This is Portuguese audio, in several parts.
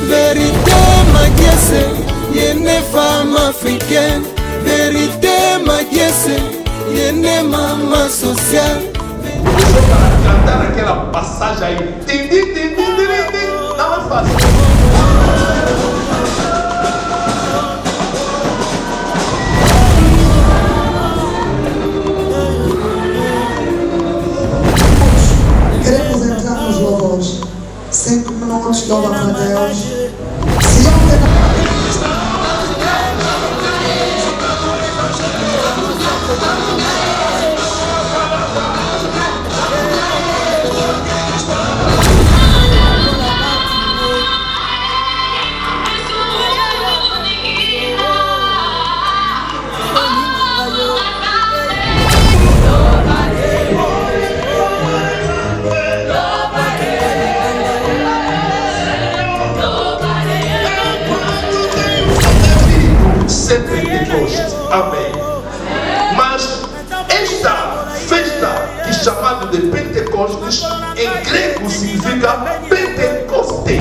Vérité ma dièse, yene femme africaine. Vérité ma dièse, yene maman sociale. Cantar aquela passagem aí, não é fácil. Queremos entrar nos louvores. 5 minutos de louvor a Deus. Se ontem amém. Mas esta festa, que é chamada de Pentecostes, em grego significa Pentecoste.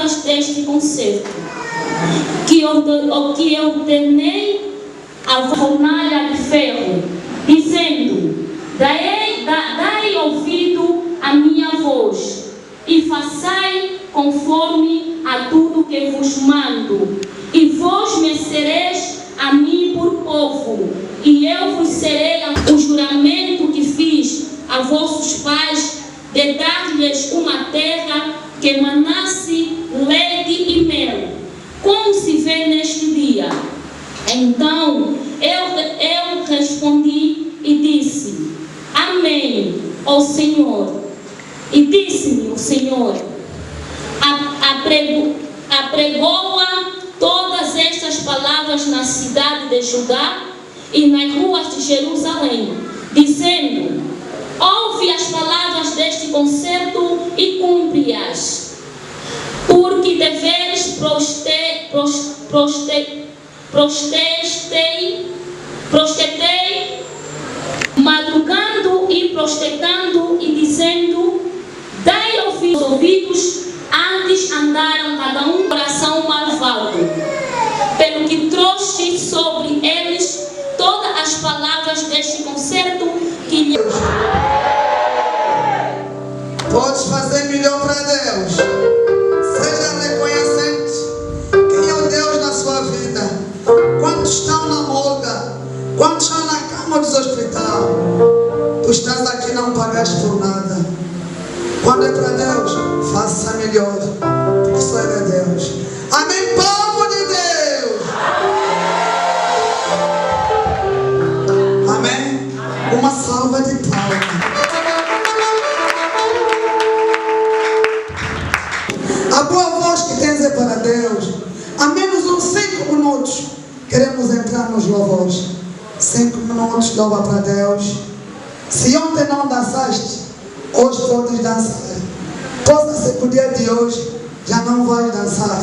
palavras deste concerto, que ordenei a fornalha de ferro, dizendo: dai ouvido à minha voz, e façai conforme a tudo que vos mando, e vós me sereis a mim por povo, e eu vos serei o juramento que fiz a vossos pais, de dar-lhes uma terra que manasse leite e mel, como se vê neste dia. Então eu respondi e disse: Amém, ó Senhor. E disse-me o Senhor: apregoa todas estas palavras na cidade de Judá e nas ruas de Jerusalém, dizendo: ouve as palavras deste concerto e cumpre-as, porque deveres prostei, madrugando e prostecando e dizendo: dai ouvidos, antes andaram cada um coração malvado, pelo que trouxe sobre eles todas as palavras deste concerto que lhe... Podes fazer melhor para Deus. Seja reconhecente quem é o Deus na sua vida. Quantos estão na morga? Quantos estão na cama dos hospital? Tu estás aqui, não pagaste por nada. Quando é para Deus, faça melhor, porque só é de Deus. Amém, povo de Deus. Amém. Uma salva de palmas. A boa voz que tens é para Deus. A menos uns 5 minutos queremos entrar nos louvores. 5 minutos, louva para Deus. Se ontem não dançaste, hoje podes dançar. Possa ser que o dia de hoje já não vais dançar.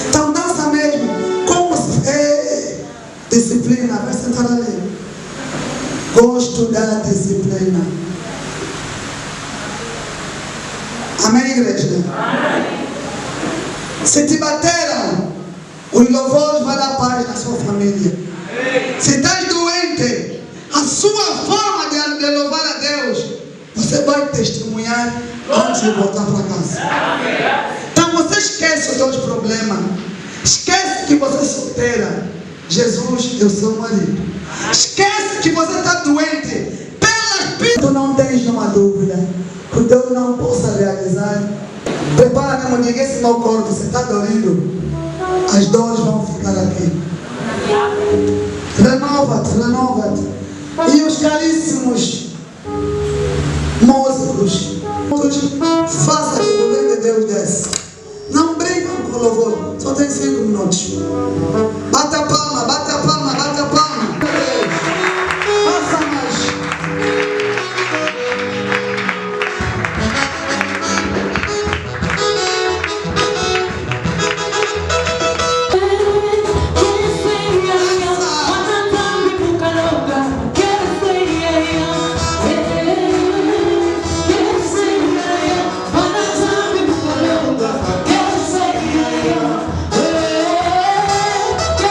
Então dança mesmo. Como se é disciplina. Vai sentar ali. Gosto da disciplina. Amém, igreja? Amém. Se te bateram, os louvores vão dar paz na sua família. Se estás doente, a sua forma de louvar a Deus, você vai testemunhar antes de voltar para casa. Então você esquece os teus problemas. Esquece que você é solteira. Jesus é o seu marido. Esquece que você está doente. Tu não tens nenhuma dúvida que Deus não possa realizar. Prepara mesmo, ninguém se mau corpo. Você está dormindo. As dores vão ficar aqui. Renova-te, renova-te. E os caríssimos músicos, faça que o poder de Deus desce. Não brincam com o louvor. Só tem 5 minutos. Bate a palma, bate a palma, bate a palma. Faça mais. Yeah.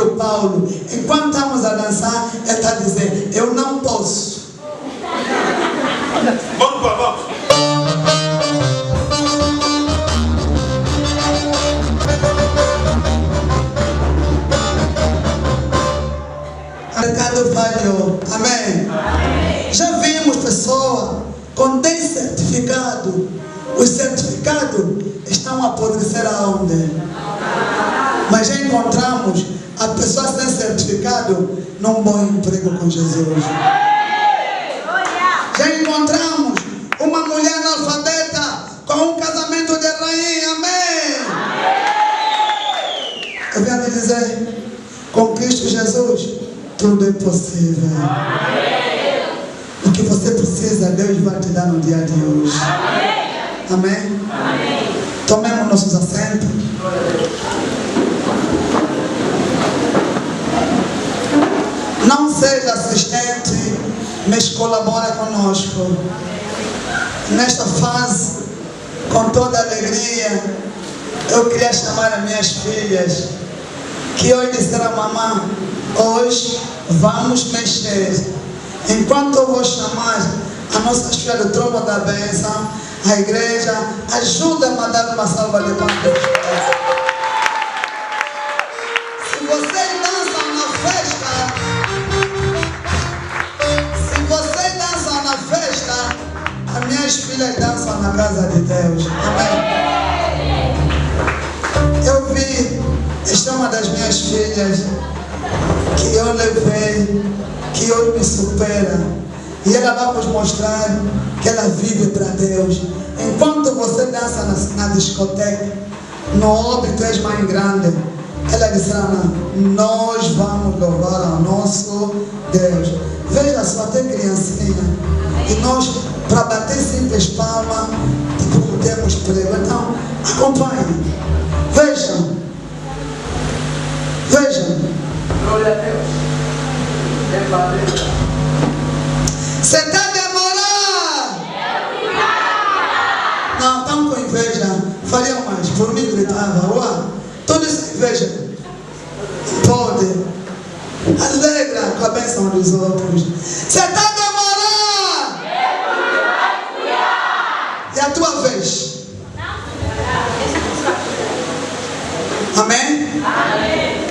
o Paulo, enquanto estamos a dançar, ele está dizendo, eu não posso. Vamos, vamos. O mercado falhou. Amém? Amém. Já vimos pessoas com 10 certificados. Os certificados estão a apodrecer aonde? Mas já encontramos a pessoa sem certificado num bom emprego com Jesus. Já encontramos uma mulher analfabeta com um casamento de rainha. Amém? Eu venho te dizer, com Cristo Jesus, tudo é possível. O que você precisa, Deus vai te dar no dia de hoje. Amém? Amém? Tomemos nossos assentos. Não seja assistente, mas colabora conosco. Nesta fase, com toda alegria, eu queria chamar as minhas filhas, que hoje disseram, mamãe, hoje vamos mexer. Enquanto eu vou chamar a nossa filha do trono da bênção, a igreja, ajuda-me a dar uma salva de palmas. Se vocês dançam na festa, as minhas filhas dançam na casa de Deus. Amém? Eu vi, esta é uma das minhas filhas que eu levei, que hoje me supera. E ela vai nos mostrar que ela vive para Deus. Enquanto você dança na discoteca, no óbito és mais grande, ela disse, nós vamos louvar ao nosso Deus. Veja só, tem criancinha. E nós, para bater simples palmas, tipo, temos prego. Então, acompanhe. Vejam. Vejam. Glória a Deus. É para Deus. Você está demorando? Não, estão com inveja. Faria mais. Por mim gritava. Uau. Tudo isso inveja. Pode. Alegra com a bênção dos outros. Você está demorando? É a tua vez. Amém? Amém.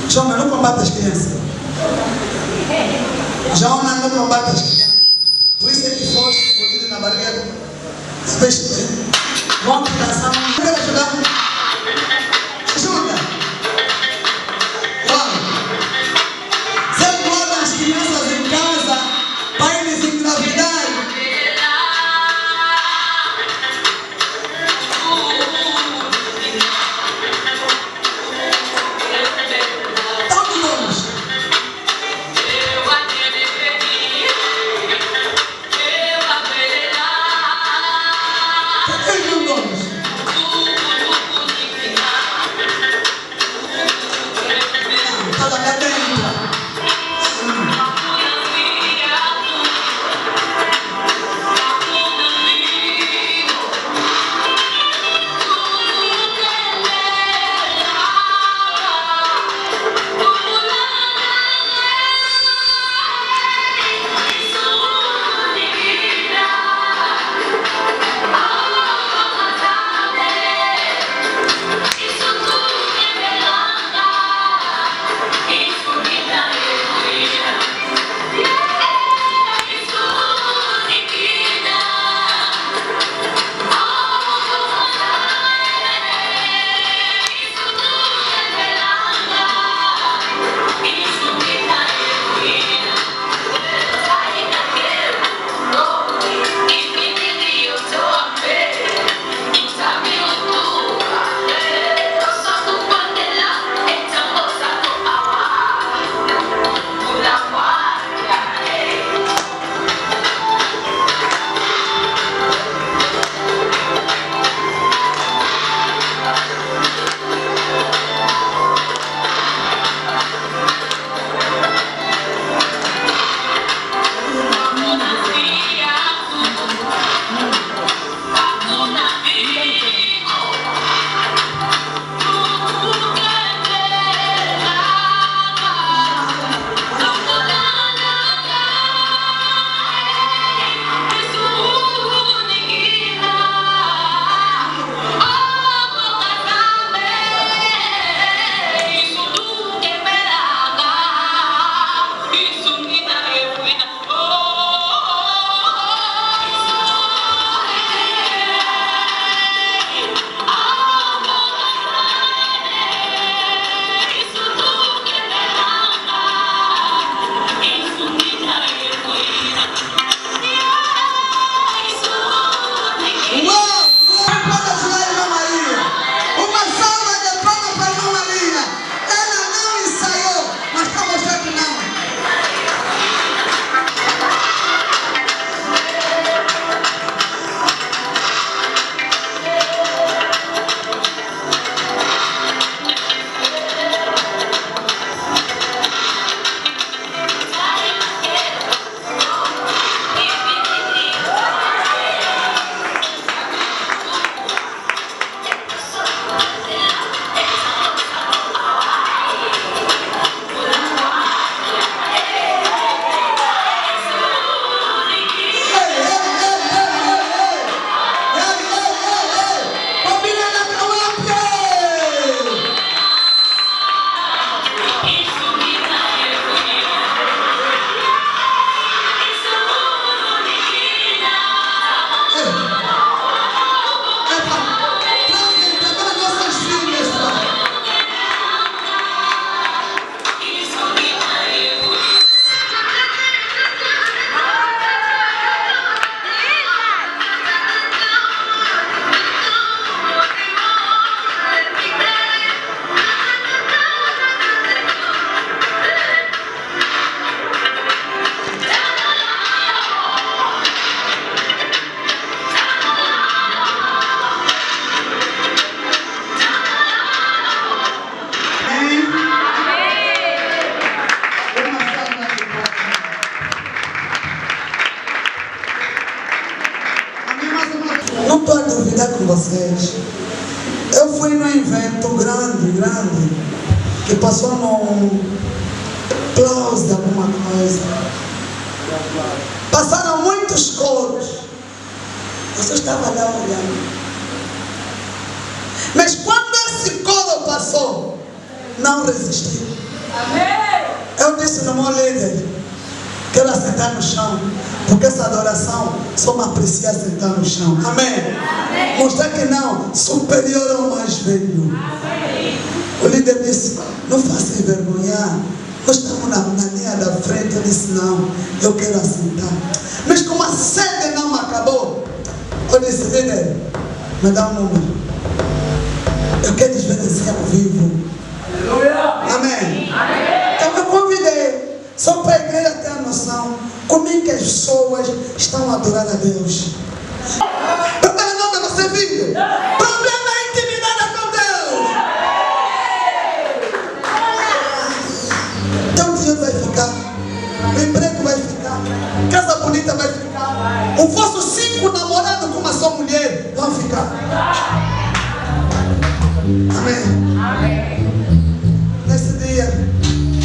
Jona, não combate as crianças. Jona, não combate as crianças. Por isso é que foste escolhido na barriga. Vamos dançar. Quer ajudar? Ajuda. Vamos. Você guarda as crianças em casa para eles engravidarem. vocês. Eu fui num evento grande, que passou num aplauso de alguma coisa. Passaram muitos coros. Eu estava lá olhando. Mas quando esse coro passou, não resisti. Eu disse no meu líder, quero assentar no chão, porque essa adoração só me aprecia sentar no chão. Amém? Mostrar que não, superior ao mais velho. O líder disse, não faça envergonhar. Nós estamos na linha da frente. Eu disse, não, eu quero assentar. Mas como a sede não acabou, eu disse, líder, me dá um número. Eu quero desvanecer ao vivo. Amém? Então eu convidei, só para a igreja ter a noção como é que as pessoas estão a adorar a Deus. Problema não é você vir. Problema é a intimidade com Deus. Teu dinheiro vai ficar, o emprego vai ficar, casa bonita vai ficar, o vosso 5 namorados com uma só mulher vão ficar. Amém. Nesse dia,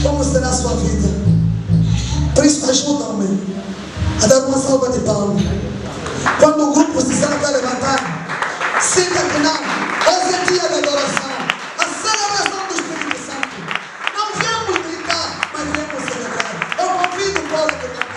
como será a sua vida? Por isso, ajuda-me a dar uma salva de palmas. Quando o grupo se vai levantar, sinta que não. Hoje é dia de adoração. A celebração do Espírito Santo. Não viemos gritar, mas viemos celebrar. Eu convido o povo de cantar.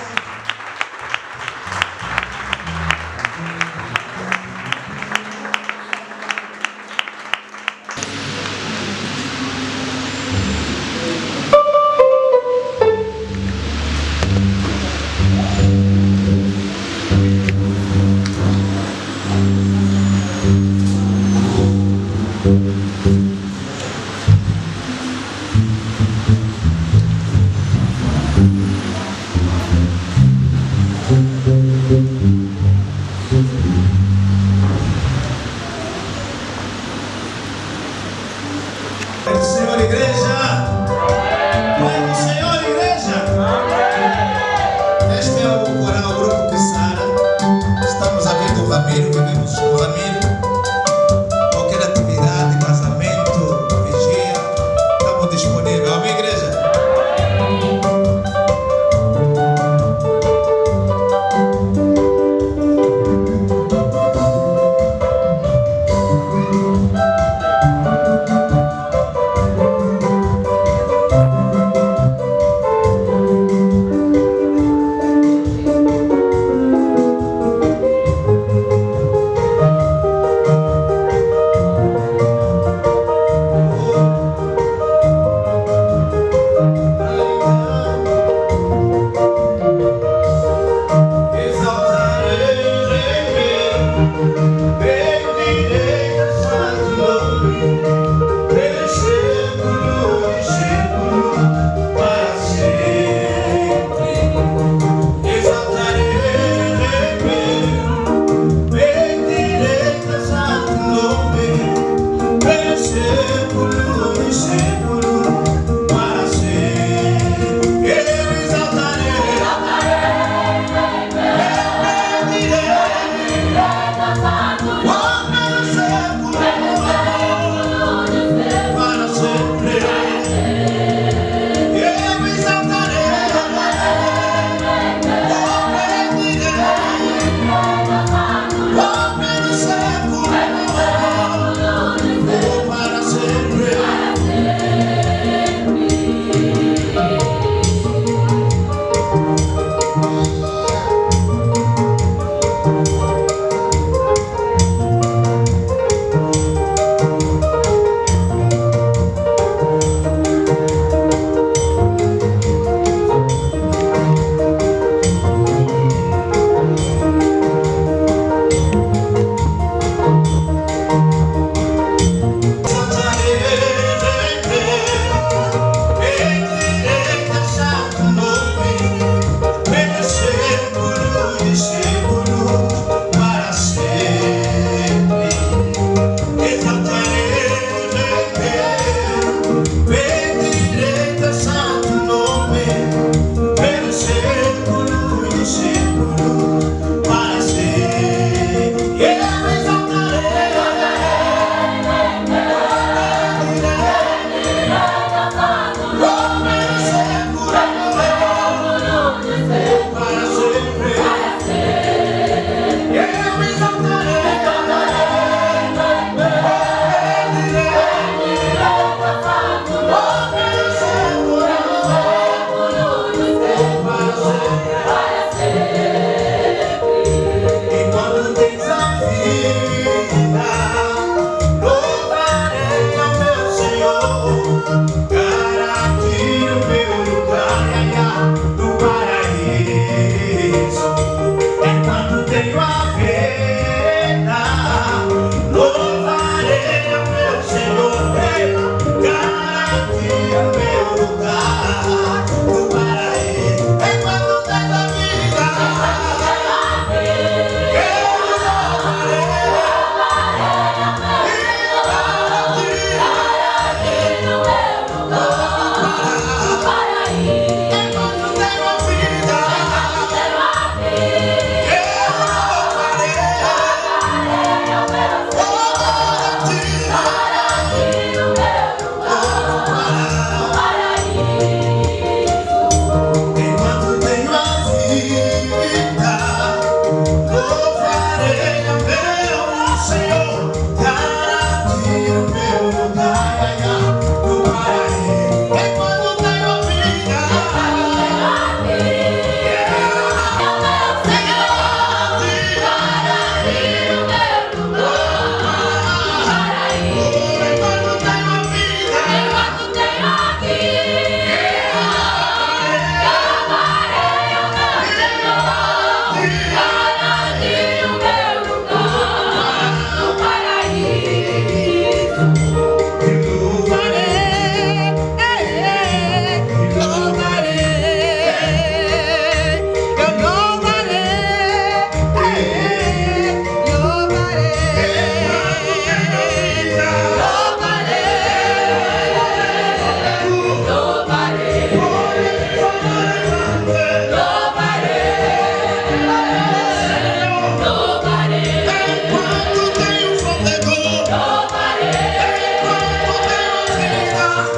Podem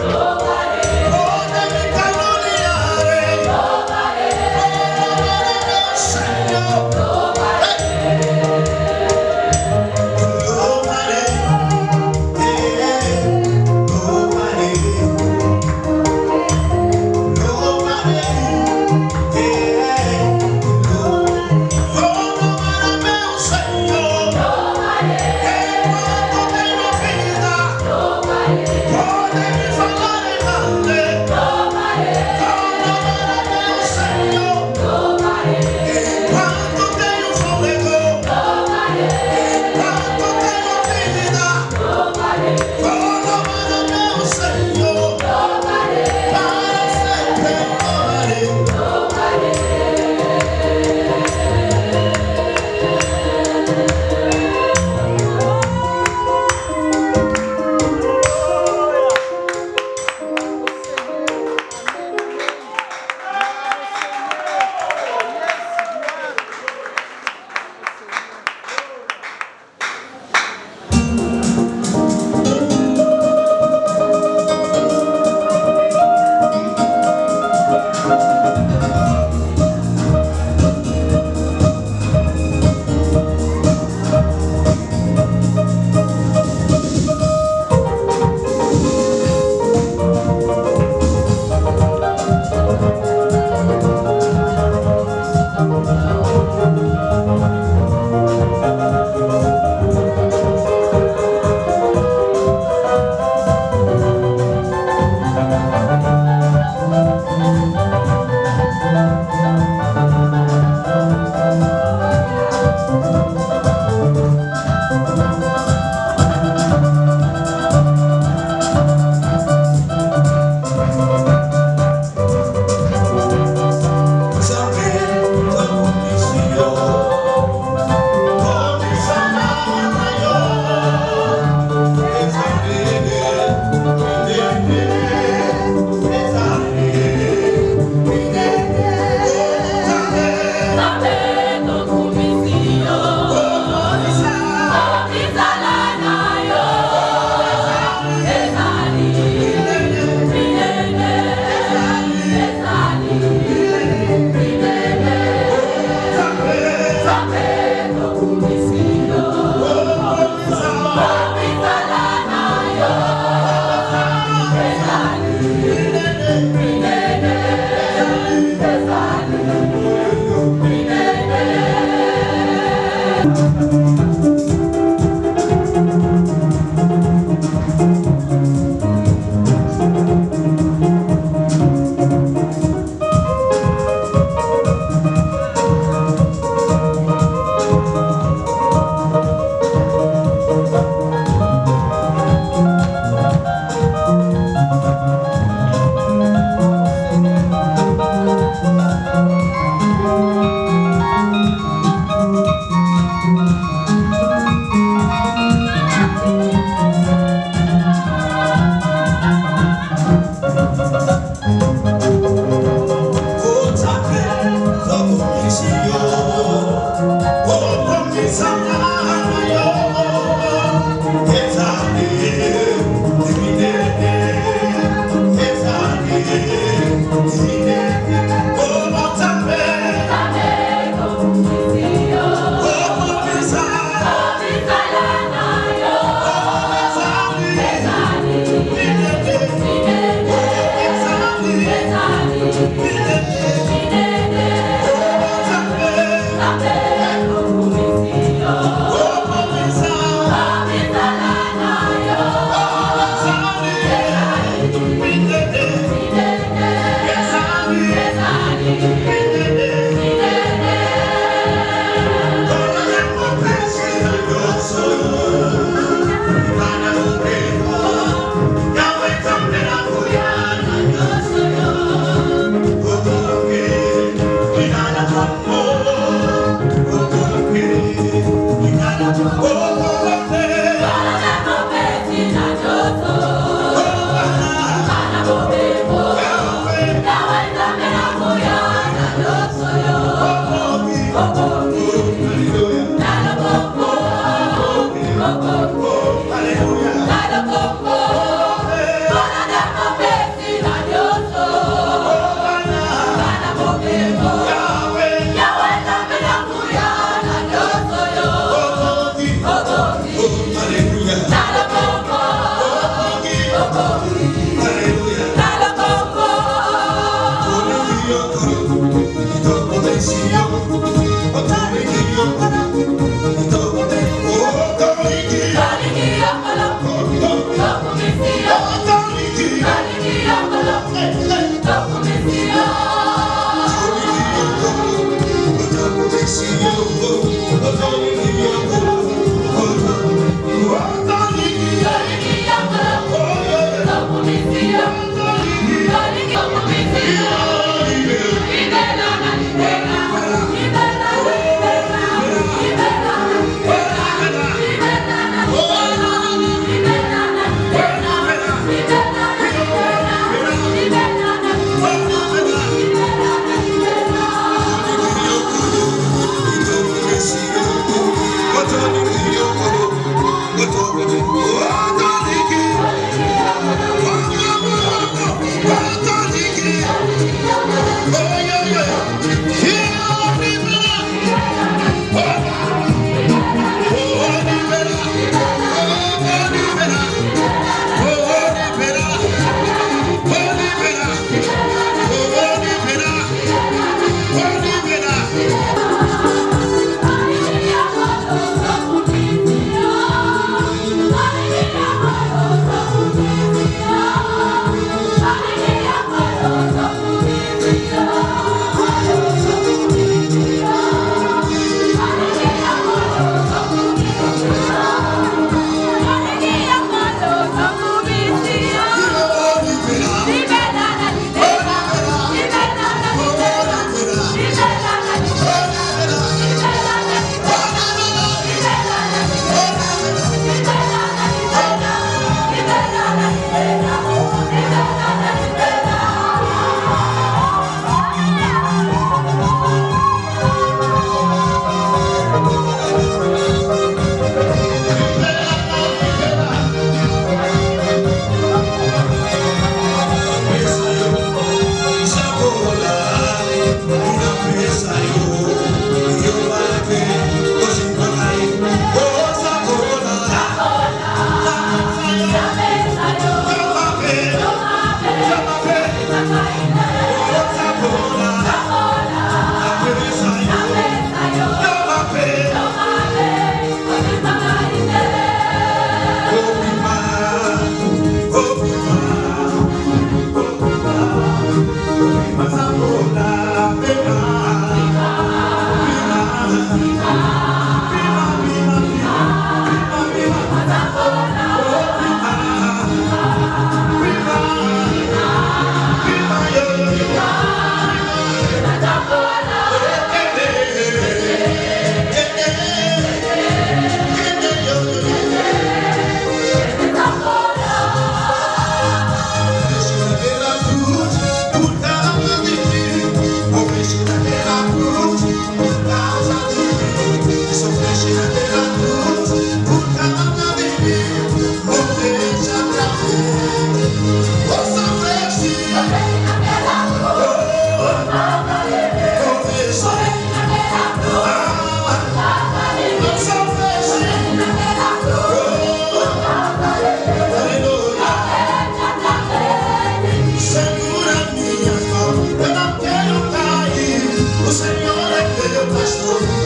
me falar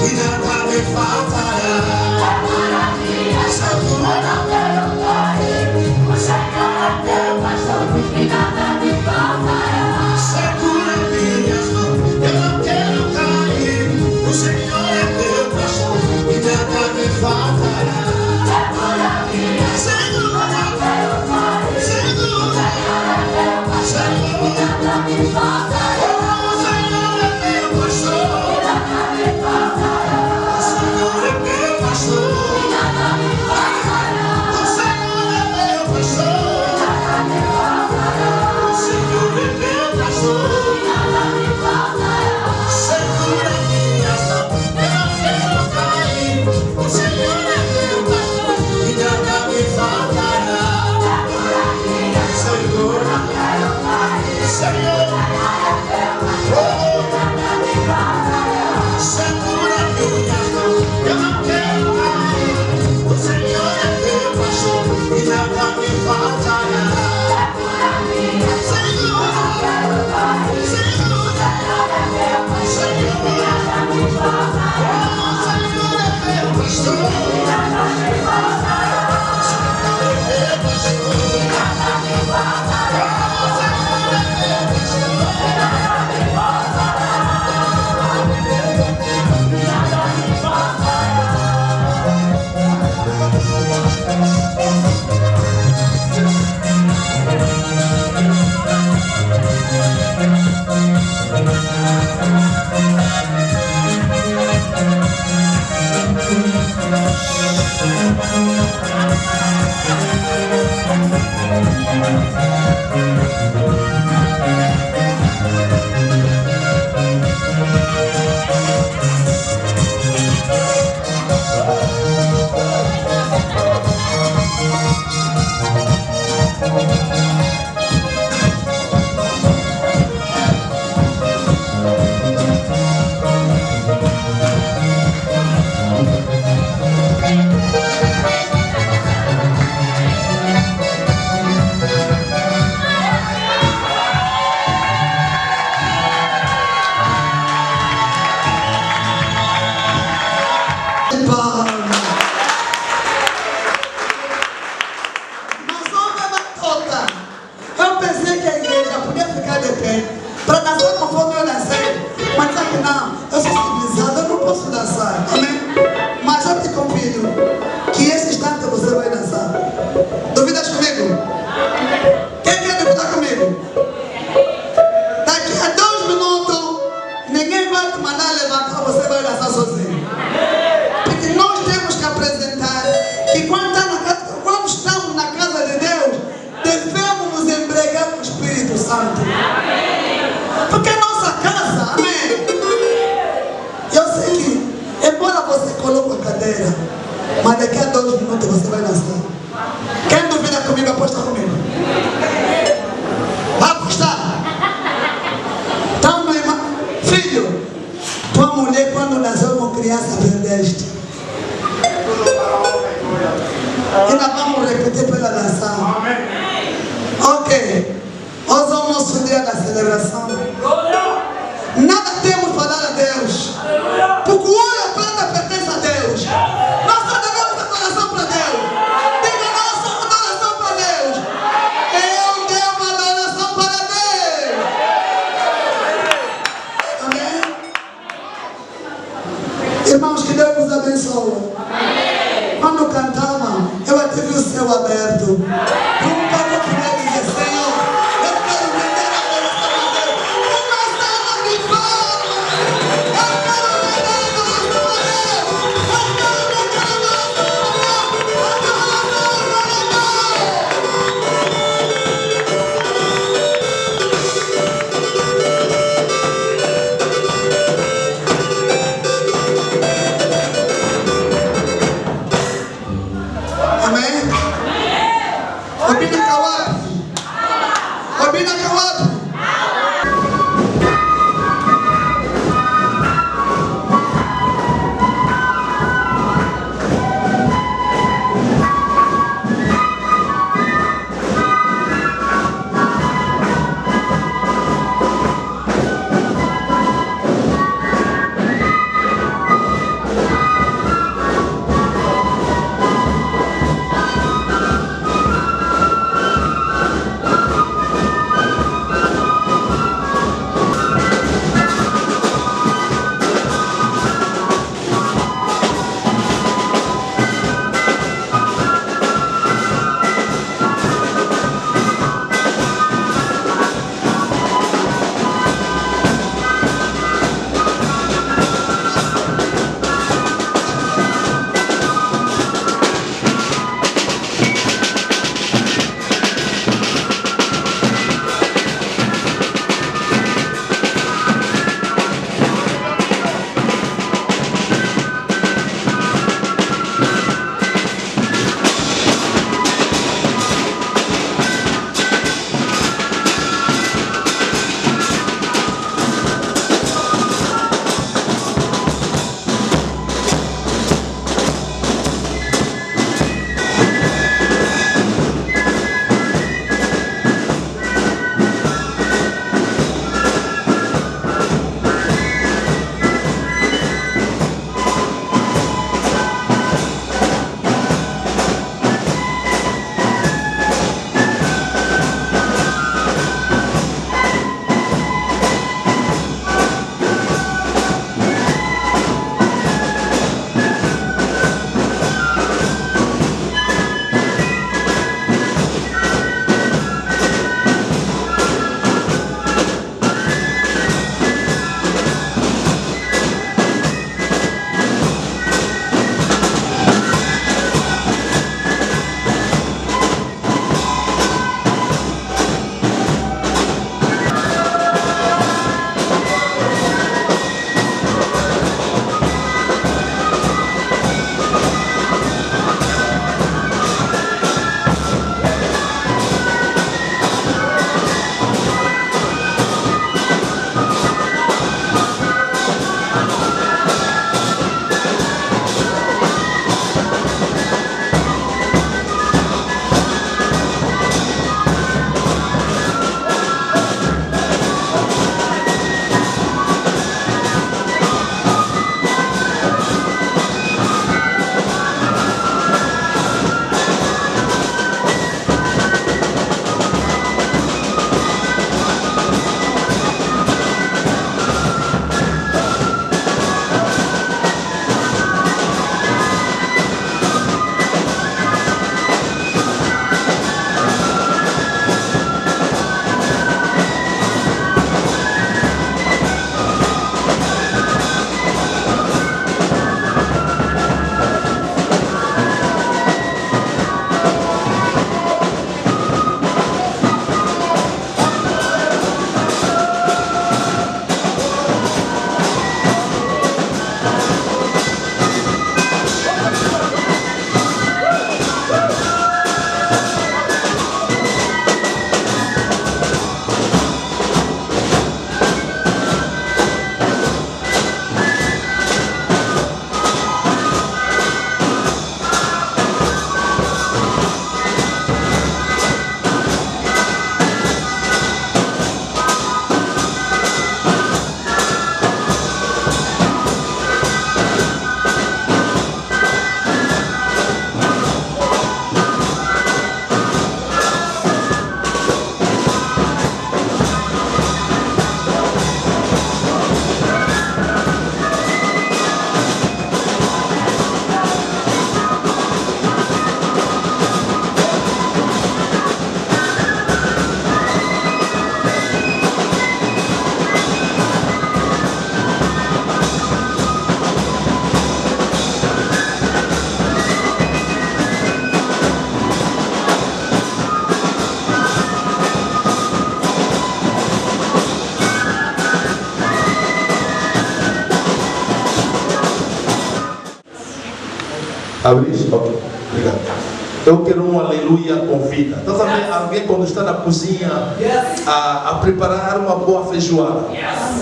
e nada me faltará. Segura, não quero cair, o Senhor é meu pastor e nada me faltará. Segura minhas mãos, eu não quero cair, o Senhor é meu pastor e nada me faltará. Segura minhas mãos, segura, não quero cair, segura, o Senhor é meu pastor e nada me faltará. O Senhor é meu pastor e nada me faltará. O Senhor é meu pastor e nada me faltará. O Senhor é meu pastor e nada me faltará. O Senhor é meu pastor e nada me faltará. Segura minhas mãos, eu não quero cair, o Senhor é meu pastor e nada me faltará. Segura, não quero cair, Senhor, segura minhas mãos, eu não quero cair, o Senhor é meu pastor e nada me faltará. Senhor, não quero cair, Senhor, Senhor, nada me faltará. O Senhor é meu pastor e nada me faltará. O Senhor é meu pastor e nada me faltará. O Senhor é meu pastor e nada me faltará. Nada me faltará. Eu pensei que a igreja podia ficar de pé para dançar conforme eu dancei, mas sabe que não, eu sou civilizado, eu não posso dançar, amém? Mas eu te convido que esse instante você vai dançar. Duvidas comigo? Quem quer duvidar comigo? Daqui a 2 minutos, ninguém vai te mandar levantar, você vai dançar sozinho. Porque nós temos que apresentar que quando estamos na casa de Deus, devemos nos embriagar com o Espírito Santo. Porque a nossa casa, amém? Eu sei que, embora você coloque a cadeira, mas daqui a 2 minutos você vai dançar. Quem duvida comigo, aposta comigo. Vai apostar? Então, meu irmão, filho, tua mulher quando nasceu como criança perdeste. Ainda vamos repetir pela dançar. Ok. Hoje é o nosso dia da celebração. Nada temos para dar a Deus. Porque o ouro e a prata pertence a Deus. Nós só devemos adoração para Deus. Diga nossa adoração para Deus. Eu devo adoração para Deus. Amém? Irmãos, que Deus nos abençoe. Quando cantava, eu até vi o céu aberto. Nunca vou poder dizer, Senhor, eu quero vender a adoração a Deus. Uma salva de palmas. Eu quero vender a adoração a Deus. Eu quero vender a adoração a Amém? Obina kawapi? Obina kawapi? Abriste? Ok, obrigado. Eu quero um aleluia com vida. Estás a ver alguém quando está na cozinha a preparar uma boa feijoada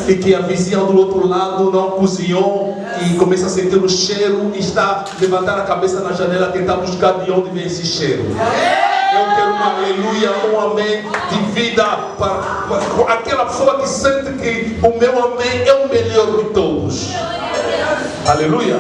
e que a vizinha do outro lado não cozinhou e começa a sentir o cheiro e está a levantar a cabeça na janela a tentar buscar de onde vem esse cheiro. Eu quero um aleluia, um amém de vida para aquela pessoa que sente que o meu amém é o melhor de todos. Aleluia.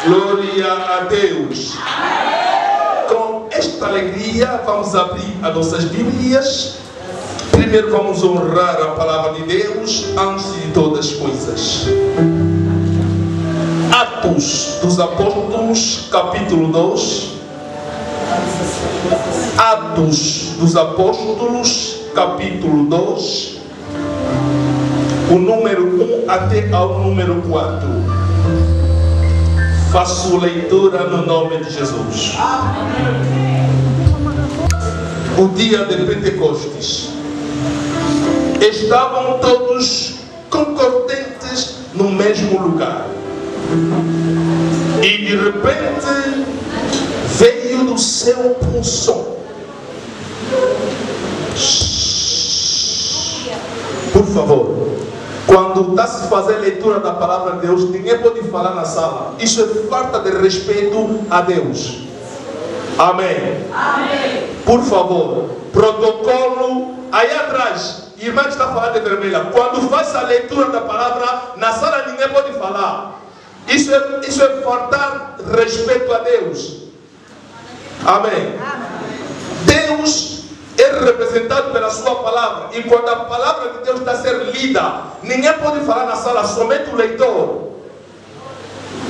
Glória a Deus. Com esta alegria vamos abrir as nossas Bíblias. Primeiro vamos honrar a palavra de Deus antes de todas as coisas. Atos dos Apóstolos, capítulo 2. Atos dos Apóstolos, capítulo 2. O número 1 até ao número 4. Faço leitura no nome de Jesus. O dia de Pentecostes. Estavam todos concordentes no mesmo lugar. E de repente veio do céu um som. Por favor. Quando está se fazendo leitura da palavra de Deus, ninguém pode falar na sala. Isso é falta de respeito a Deus. Amém. Amém. Por favor, protocolo aí atrás. Irmã que está falando de vermelha. Quando faz a leitura da palavra, na sala ninguém pode falar. Isso é faltar respeito a Deus. Amém. Deus é representado pela sua palavra. E quando a palavra de Deus está a ser lida, ninguém pode falar na sala, somente o leitor.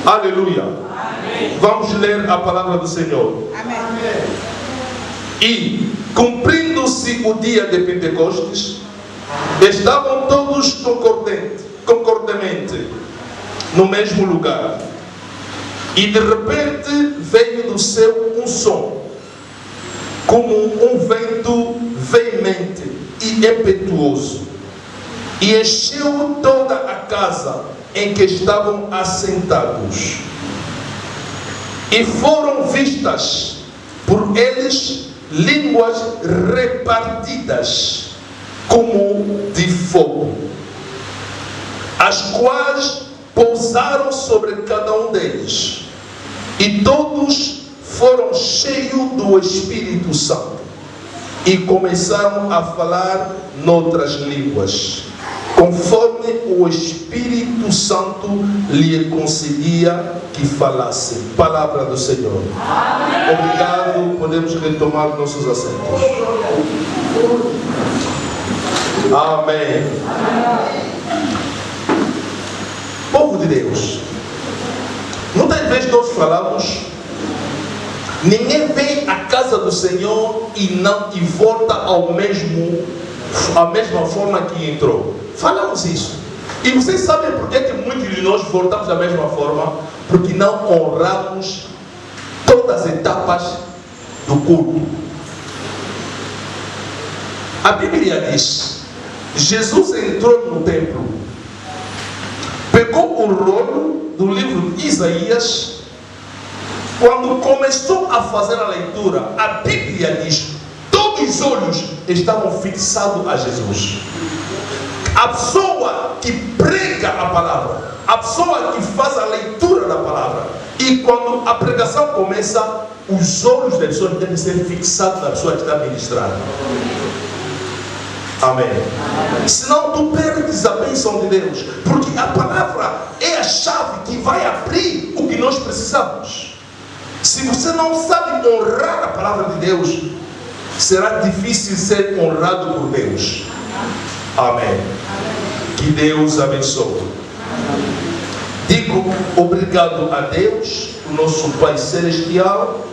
Aleluia. Amém. Vamos ler a palavra do Senhor. Amém. E, cumprindo-se o dia de Pentecostes, estavam todos concordemente no mesmo lugar. E de repente veio do céu um som, como um vento veemente e impetuoso, e encheu toda a casa em que estavam assentados. E foram vistas por eles línguas repartidas como de fogo, as quais pousaram sobre cada um deles, e todos foram cheios do Espírito Santo e começaram a falar noutras línguas, conforme o Espírito Santo lhe concedia que falasse. Palavra do Senhor. Amém. Obrigado. Podemos retomar nossos assentos. Amém. Povo de Deus, muitas vezes nós falamos: ninguém vem à casa do Senhor e volta à mesma forma que entrou. Falamos isso. E vocês sabem por que muitos de nós voltamos da mesma forma? Porque não honramos todas as etapas do culto. A Bíblia diz: Jesus entrou no templo, pegou o rolo do livro de Isaías. Quando começou a fazer a leitura, a Bíblia diz: todos os olhos estavam fixados a Jesus. A pessoa que prega a palavra, a pessoa que faz a leitura da palavra, e quando a pregação começa, os olhos da pessoa devem ser fixados na pessoa que está ministrando. Amém. Senão tu perdes a bênção de Deus, porque a palavra é a chave que vai abrir o que nós precisamos. Se você não sabe honrar a palavra de Deus, será difícil ser honrado por Deus. Amém. Que Deus abençoe. Digo obrigado a Deus, o nosso Pai Celestial,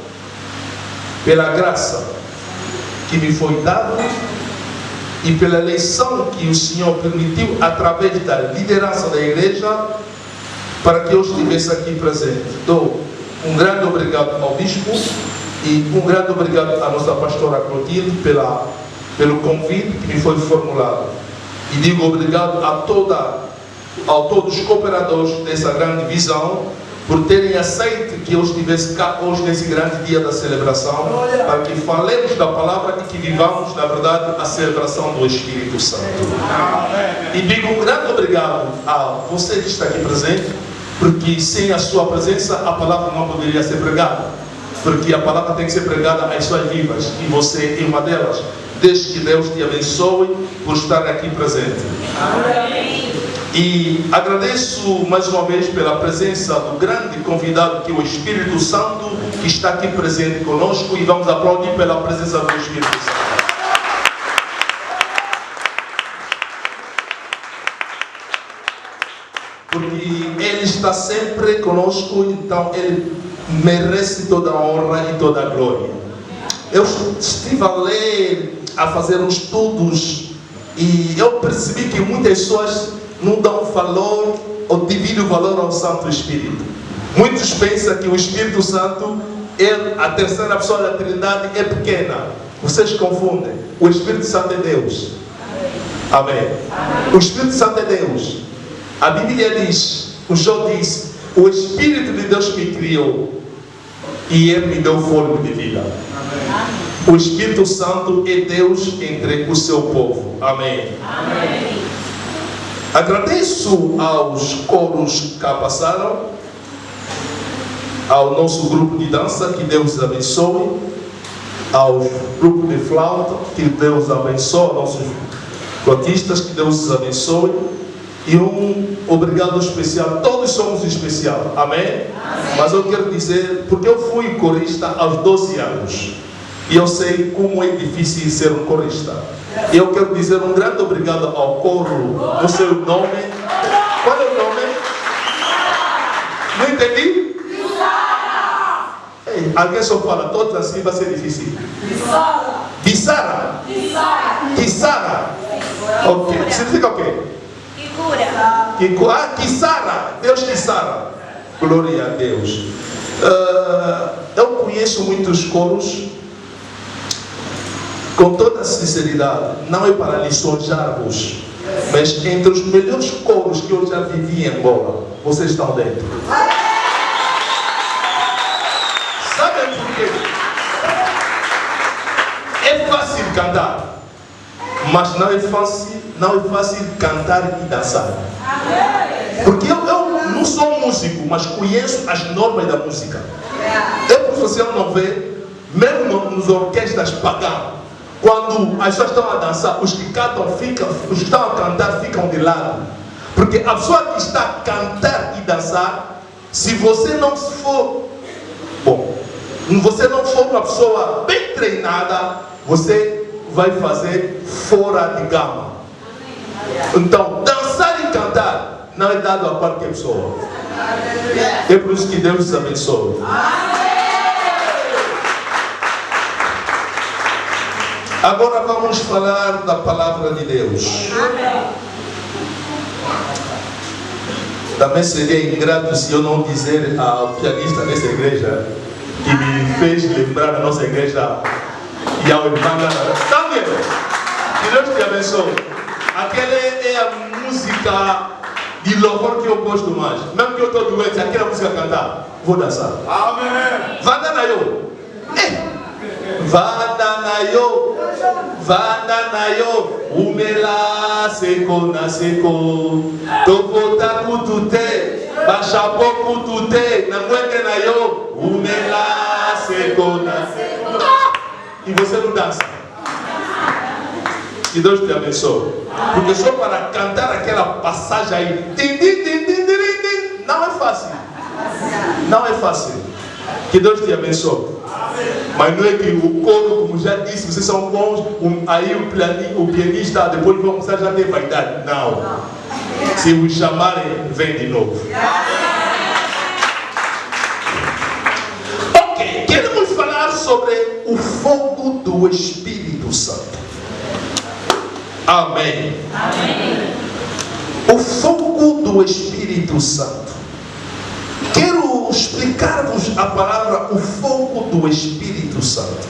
pela graça que me foi dada e pela eleição que o Senhor permitiu através da liderança da igreja para que eu estivesse aqui presente. Dou um grande obrigado ao bispo e um grande obrigado à nossa pastora Clotilde pelo convite que me foi formulado. E digo obrigado a todos os cooperadores dessa grande visão por terem aceito que eu estivesse cá hoje nesse grande dia da celebração, para que falemos da palavra e que vivamos, na verdade, a celebração do Espírito Santo. E digo um grande obrigado a você que está aqui presente, porque sem a sua presença a palavra não poderia ser pregada, porque a palavra tem que ser pregada às suas vivas, e você é uma delas. Desde que Deus te abençoe por estar aqui presente. Amém. E agradeço mais uma vez pela presença do grande convidado que é o Espírito Santo, que está aqui presente conosco, e vamos aplaudir pela presença do Espírito Santo. Porque Ele está sempre conosco, então Ele merece toda a honra e toda a glória. Eu estive a ler, a fazer uns estudos, e eu percebi que muitas pessoas não dão valor ou dividem o valor ao Santo Espírito. Muitos pensam que o Espírito Santo é a terceira pessoa da Trindade, é pequena. Vocês confundem. O Espírito Santo é Deus. Amém. O Espírito Santo é Deus. A Bíblia diz, o João diz, o Espírito de Deus me criou e Ele me deu fôlego de vida. O Espírito Santo é Deus entre o seu povo. Amém. Amém. Agradeço aos coros que cá passaram, ao nosso grupo de dança, que Deus abençoe, ao grupo de flauta, que Deus abençoe, aos nossos flautistas, que Deus abençoe, e um obrigado especial. Todos somos especiais. Amém? Amém. Mas eu quero dizer, porque eu fui corista aos 12 anos, e eu sei como é difícil ser um corista. Eu quero dizer um grande obrigado ao coro no seu nome. Qual é o nome? Não entendi? Ei, alguém só fala, todos assim vai ser difícil. Bissara. Kissara. Ok. Significa o quê? Que cura. Kissara. Deus Kissara. Glória a Deus. Eu conheço muitos coros. Com toda a sinceridade, não é para lisonjar-vos, mas entre os melhores coros que eu já vivi em Angola, vocês estão dentro. Sabem por quê? É fácil cantar, mas não é fácil cantar e dançar. Porque eu não sou músico, mas conheço as normas da música. É por você não ver, mesmo nas orquestras pagãs, quando as pessoas estão a dançar, os que cantam ficam, os que estão a cantar ficam de lado. Porque a pessoa que está a cantar e dançar, se você não for uma pessoa bem treinada, você vai fazer fora de gama. Então, dançar e cantar não é dado a qualquer pessoa. É por isso que Deus nos abençoe. Agora vamos falar da palavra de Deus. Também seria ingrato se eu não dizer ao pianista dessa igreja, que me fez lembrar da nossa igreja, e ao irmão Samuel, que Deus te abençoe. Aquela é a música de louvor que eu gosto mais. Mesmo que eu estou doente, aquela música cantar, vou dançar. Amém. Vandanayo. Vandanayo, umela seko na seko, topota kutute, bachapo kutute, namweke na yo, umela seko na seko. E você não dança. Que Deus te abençoe. Porque só para cantar aquela passagem aí, não é fácil. Não é fácil. Que Deus te abençoe. Mas não é que o coro, como já disse, vocês são bons, aí o pianista depois vai começar já a ter vaidade. Não. Se o chamarem, vem de novo. Ok, queremos falar sobre o fogo do Espírito Santo. Amém. Amém. O fogo do Espírito Santo. Quero explicar-vos a palavra o fogo do Espírito Santo.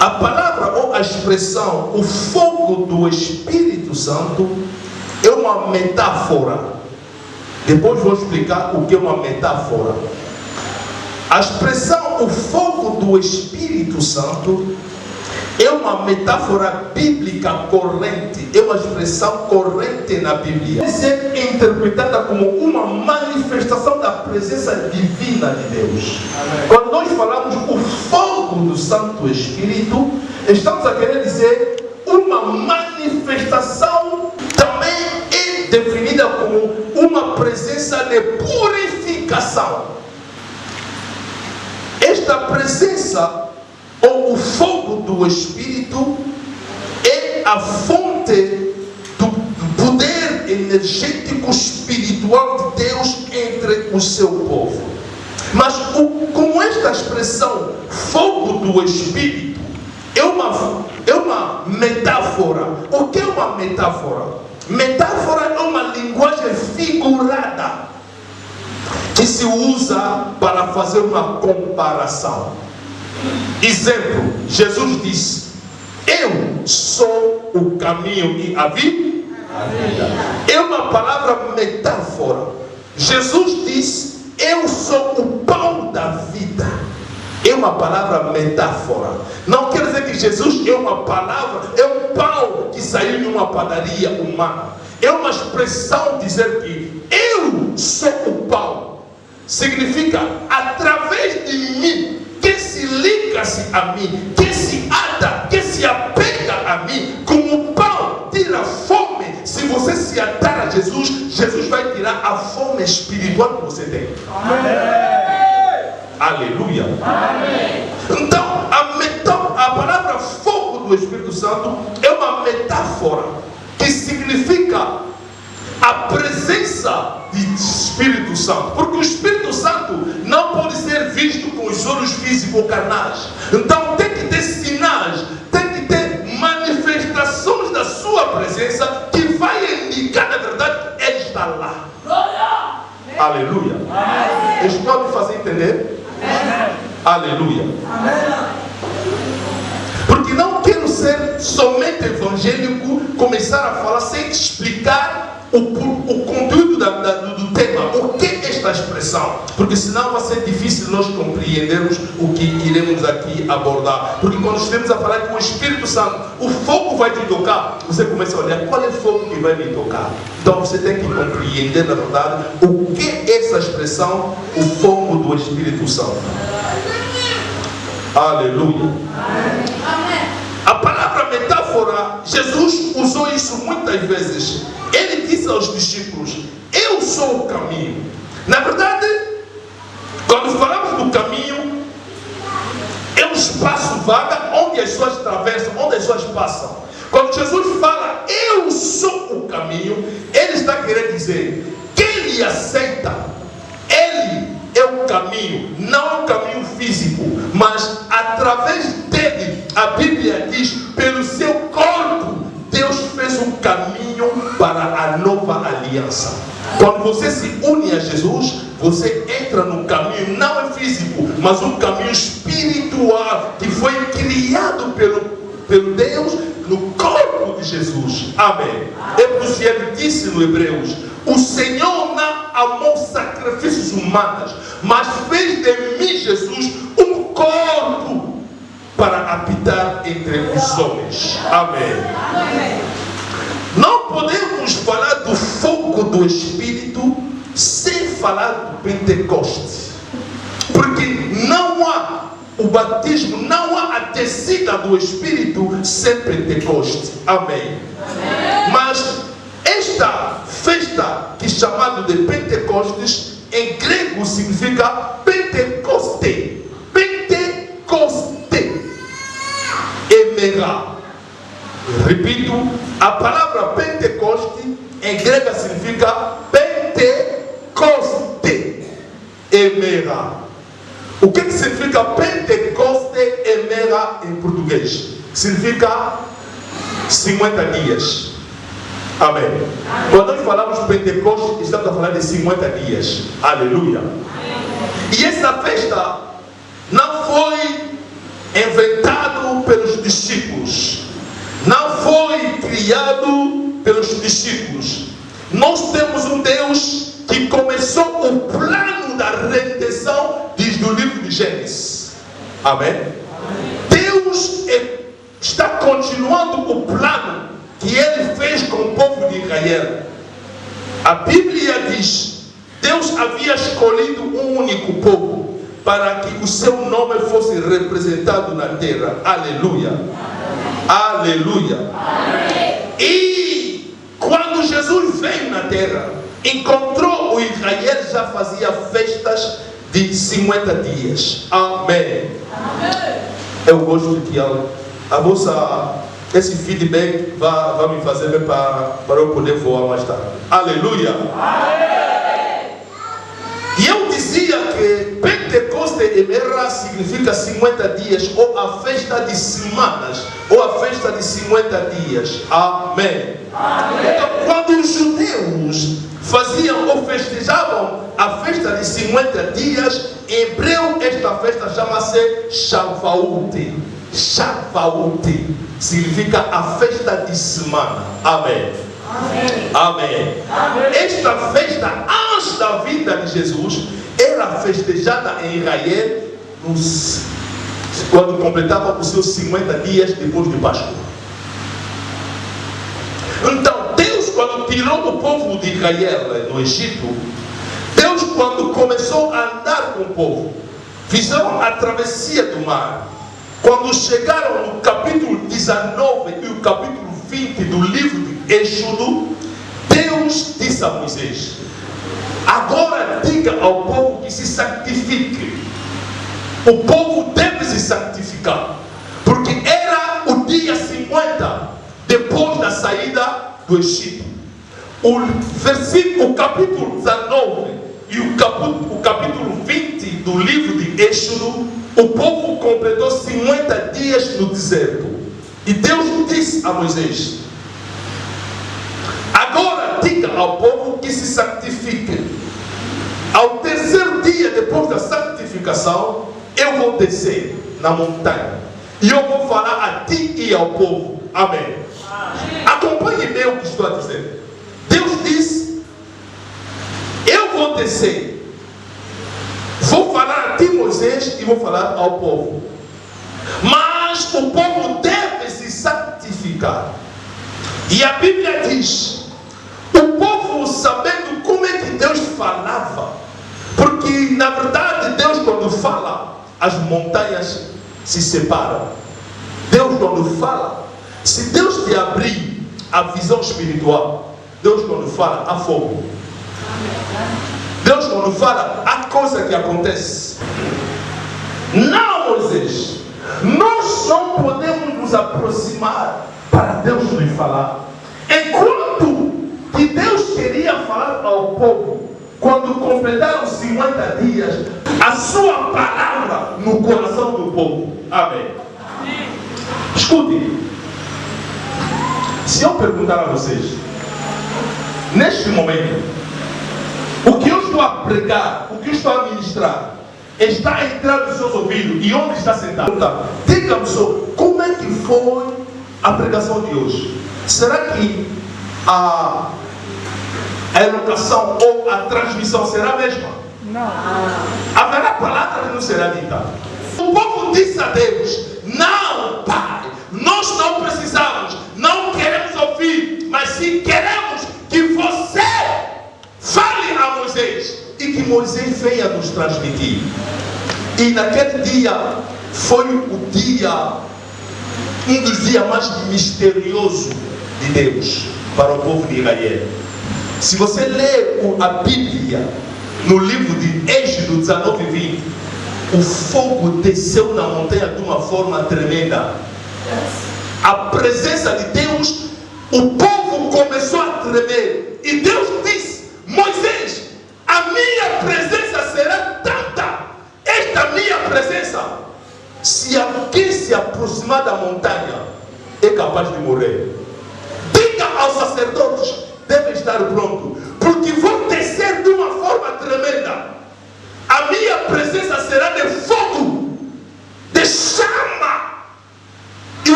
A palavra ou a expressão o fogo do Espírito Santo é uma metáfora. Depois vou explicar o que é uma metáfora. A expressão o fogo do Espírito Santo é uma metáfora bíblica corrente, é uma expressão corrente na Bíblia. Pode ser interpretada como uma manifestação da presença divina de Deus. Amém. Quando nós falamos o fogo do Santo Espírito, estamos a querer dizer uma manifestação, também é definida como uma presença de purificação. Esta presença ou o fogo do Espírito é a fonte do poder energético espiritual de Deus entre o seu povo. Mas como esta expressão fogo do Espírito é uma metáfora. O que é uma metáfora? Metáfora é uma linguagem figurada que se usa para fazer uma comparação. Exemplo, Jesus disse: eu sou o caminho e a vida. É uma palavra metáfora. Jesus disse: eu sou o pão da vida. É uma palavra metáfora. Não quer dizer que Jesus é uma palavra, é um pão que saiu de uma padaria humana. É uma expressão dizer que eu sou o pão. Significa, através de mim, que se liga-se a mim, que se ata, que se apega a mim, como o pão tira fome. Se você se atar a Jesus, Jesus vai tirar a fome espiritual que você tem. Amém. Aleluia. Amém. Então, a palavra fogo do Espírito Santo é uma metáfora que significa a presença do Espírito Santo, porque o Espírito Santo não pode ser visto com os olhos físicos ou carnais. Então tem que ter sinais, tem que ter manifestações da sua presença que vai indicar, na verdade, Ele está lá. Glória! Aleluia. Amém. Estou a me fazer entender? Amém. Aleluia. Amém. Porque não quero ser somente evangélico, começar a falar sem explicar o conteúdo do tema, o que é esta expressão, porque senão vai ser difícil nós compreendermos o que iremos aqui abordar. Porque quando estivemos a falar com o Espírito Santo, o fogo vai te tocar, você começa a olhar qual é o fogo que vai me tocar. Então você tem que compreender, na verdade, o que é essa expressão, o fogo do Espírito Santo. Aleluia. A palavra metáfora, Jesus usou isso muitas vezes. Ele disse aos discípulos: eu sou o caminho. Na verdade, quando falamos do caminho, é um espaço vago onde as pessoas atravessam, onde as pessoas passam. Quando Jesus fala, eu sou o caminho, Ele está querendo dizer que Ele aceita, Ele é o caminho, não é um caminho físico, mas através dele, a Bíblia diz, pelo seu corpo, Deus fez um caminho para a nova aliança. Quando você se une a Jesus, você entra no caminho, não é físico, mas um caminho espiritual que foi criado pelo Deus no corpo de Jesus. Amém. É por isso que ele disse no Hebreus: o Senhor não amou sacrifícios humanos, mas fez de mim, Jesus, um corpo para habitar entre os homens. Amém. Não podemos falar do fogo do Espírito sem falar do Pentecoste, porque não há o batismo, não há a descida do Espírito sem Pentecoste. Amém. Mas esta festa, que é chamada de Pentecostes, em grego significa Pentecoste. Pentecoste. Emera. Repito, a palavra Pentecoste em grego significa Pentecoste. Emera. O que significa Pentecoste Emera em português? Significa 50 dias. Amém. Quando nós falamos de Pentecostes, estamos a falar de 50 dias. Aleluia. E essa festa não foi inventado pelos discípulos. Não foi criado pelos discípulos. Nós temos um Deus que começou o plano da redenção desde o livro de Gênesis. Amém? Deus está continuando o plano que ele fez com o povo de Israel. A Bíblia diz: Deus havia escolhido um único povo para que o seu nome fosse representado na terra. Aleluia. Aleluia. E quando Jesus veio na terra, encontrou o Israel, já fazia festas de 50 dias. Amém. Eu gosto de que esse feedback vai me fazer bem para eu poder voar mais tarde. Aleluia. E eu dizia que Pentecoste Emerra significa 50 dias, ou a festa de semanas, ou a festa de 50 dias. Amém. Então, quando os judeus faziam ou festejavam a festa de 50 dias, em hebreu esta festa chama-se Shavuot. Shavuot significa a festa de semana. Amém. Amém. Esta festa, antes da vinda de Jesus, era festejada em Israel quando completava os seus 50 dias depois de Páscoa. Então, Deus, quando tirou o povo de Israel no Egito, Deus, quando começou a andar com o povo, fizeram a travessia do mar. Quando chegaram no capítulo 19 e o capítulo 20 do livro de Êxodo, Deus disse a Moisés: agora diga ao povo que se santifique. O povo deve se santificar, porque era o dia 50 depois da saída do Egito. O capítulo 19 e o capítulo 20 do livro de Êxodo, o povo completou 50 dias no deserto. E Deus disse a Moisés: agora diga ao povo que se santifique. Ao terceiro dia depois da santificação, eu vou descer na montanha e eu vou falar a ti e ao povo. Amém. Acompanhe bem o que estou a dizer. Deus disse: eu vou descer, vou falar a ti, Moisés, e vou falar ao povo. Mas o povo deve se santificar. E a Bíblia diz: o povo, sabendo como é que Deus falava, porque na verdade Deus, quando fala, as montanhas se separam. Deus, quando fala, se Deus te abrir a visão espiritual, Deus, quando fala, há fogo. Deus, quando fala, há coisa que acontece. Não, Moisés, nós não podemos nos aproximar para Deus nos falar. Enquanto que Deus queria falar ao povo, quando completaram 50 dias, a sua palavra no coração do povo. Amém. Escute, se eu perguntar a vocês, neste momento, o que eu estou a pregar, o que eu estou a ministrar, está a entrar nos seus ouvidos, e onde está sentado? Diga-me só, como é que foi a pregação de hoje? Será que a educação ou a transmissão será a mesma? Não. Haverá palavra que não será dita. O povo disse a Deus: não, Pai, nós não precisamos, não queremos ouvir, mas sim queremos que você fale a Moisés e que Moisés venha nos transmitir. E naquele dia foi o dia, um dos dias mais misteriosos de Deus para o povo de Israel. Se você ler a Bíblia no livro de Êxodo 19 e 20, o fogo desceu na montanha de uma forma tremenda. A presença de Deus, o povo começou a tremer. E Deus disse: Moisés, a minha presença será tanta, esta minha presença, se alguém se aproximar da montanha, é capaz de morrer.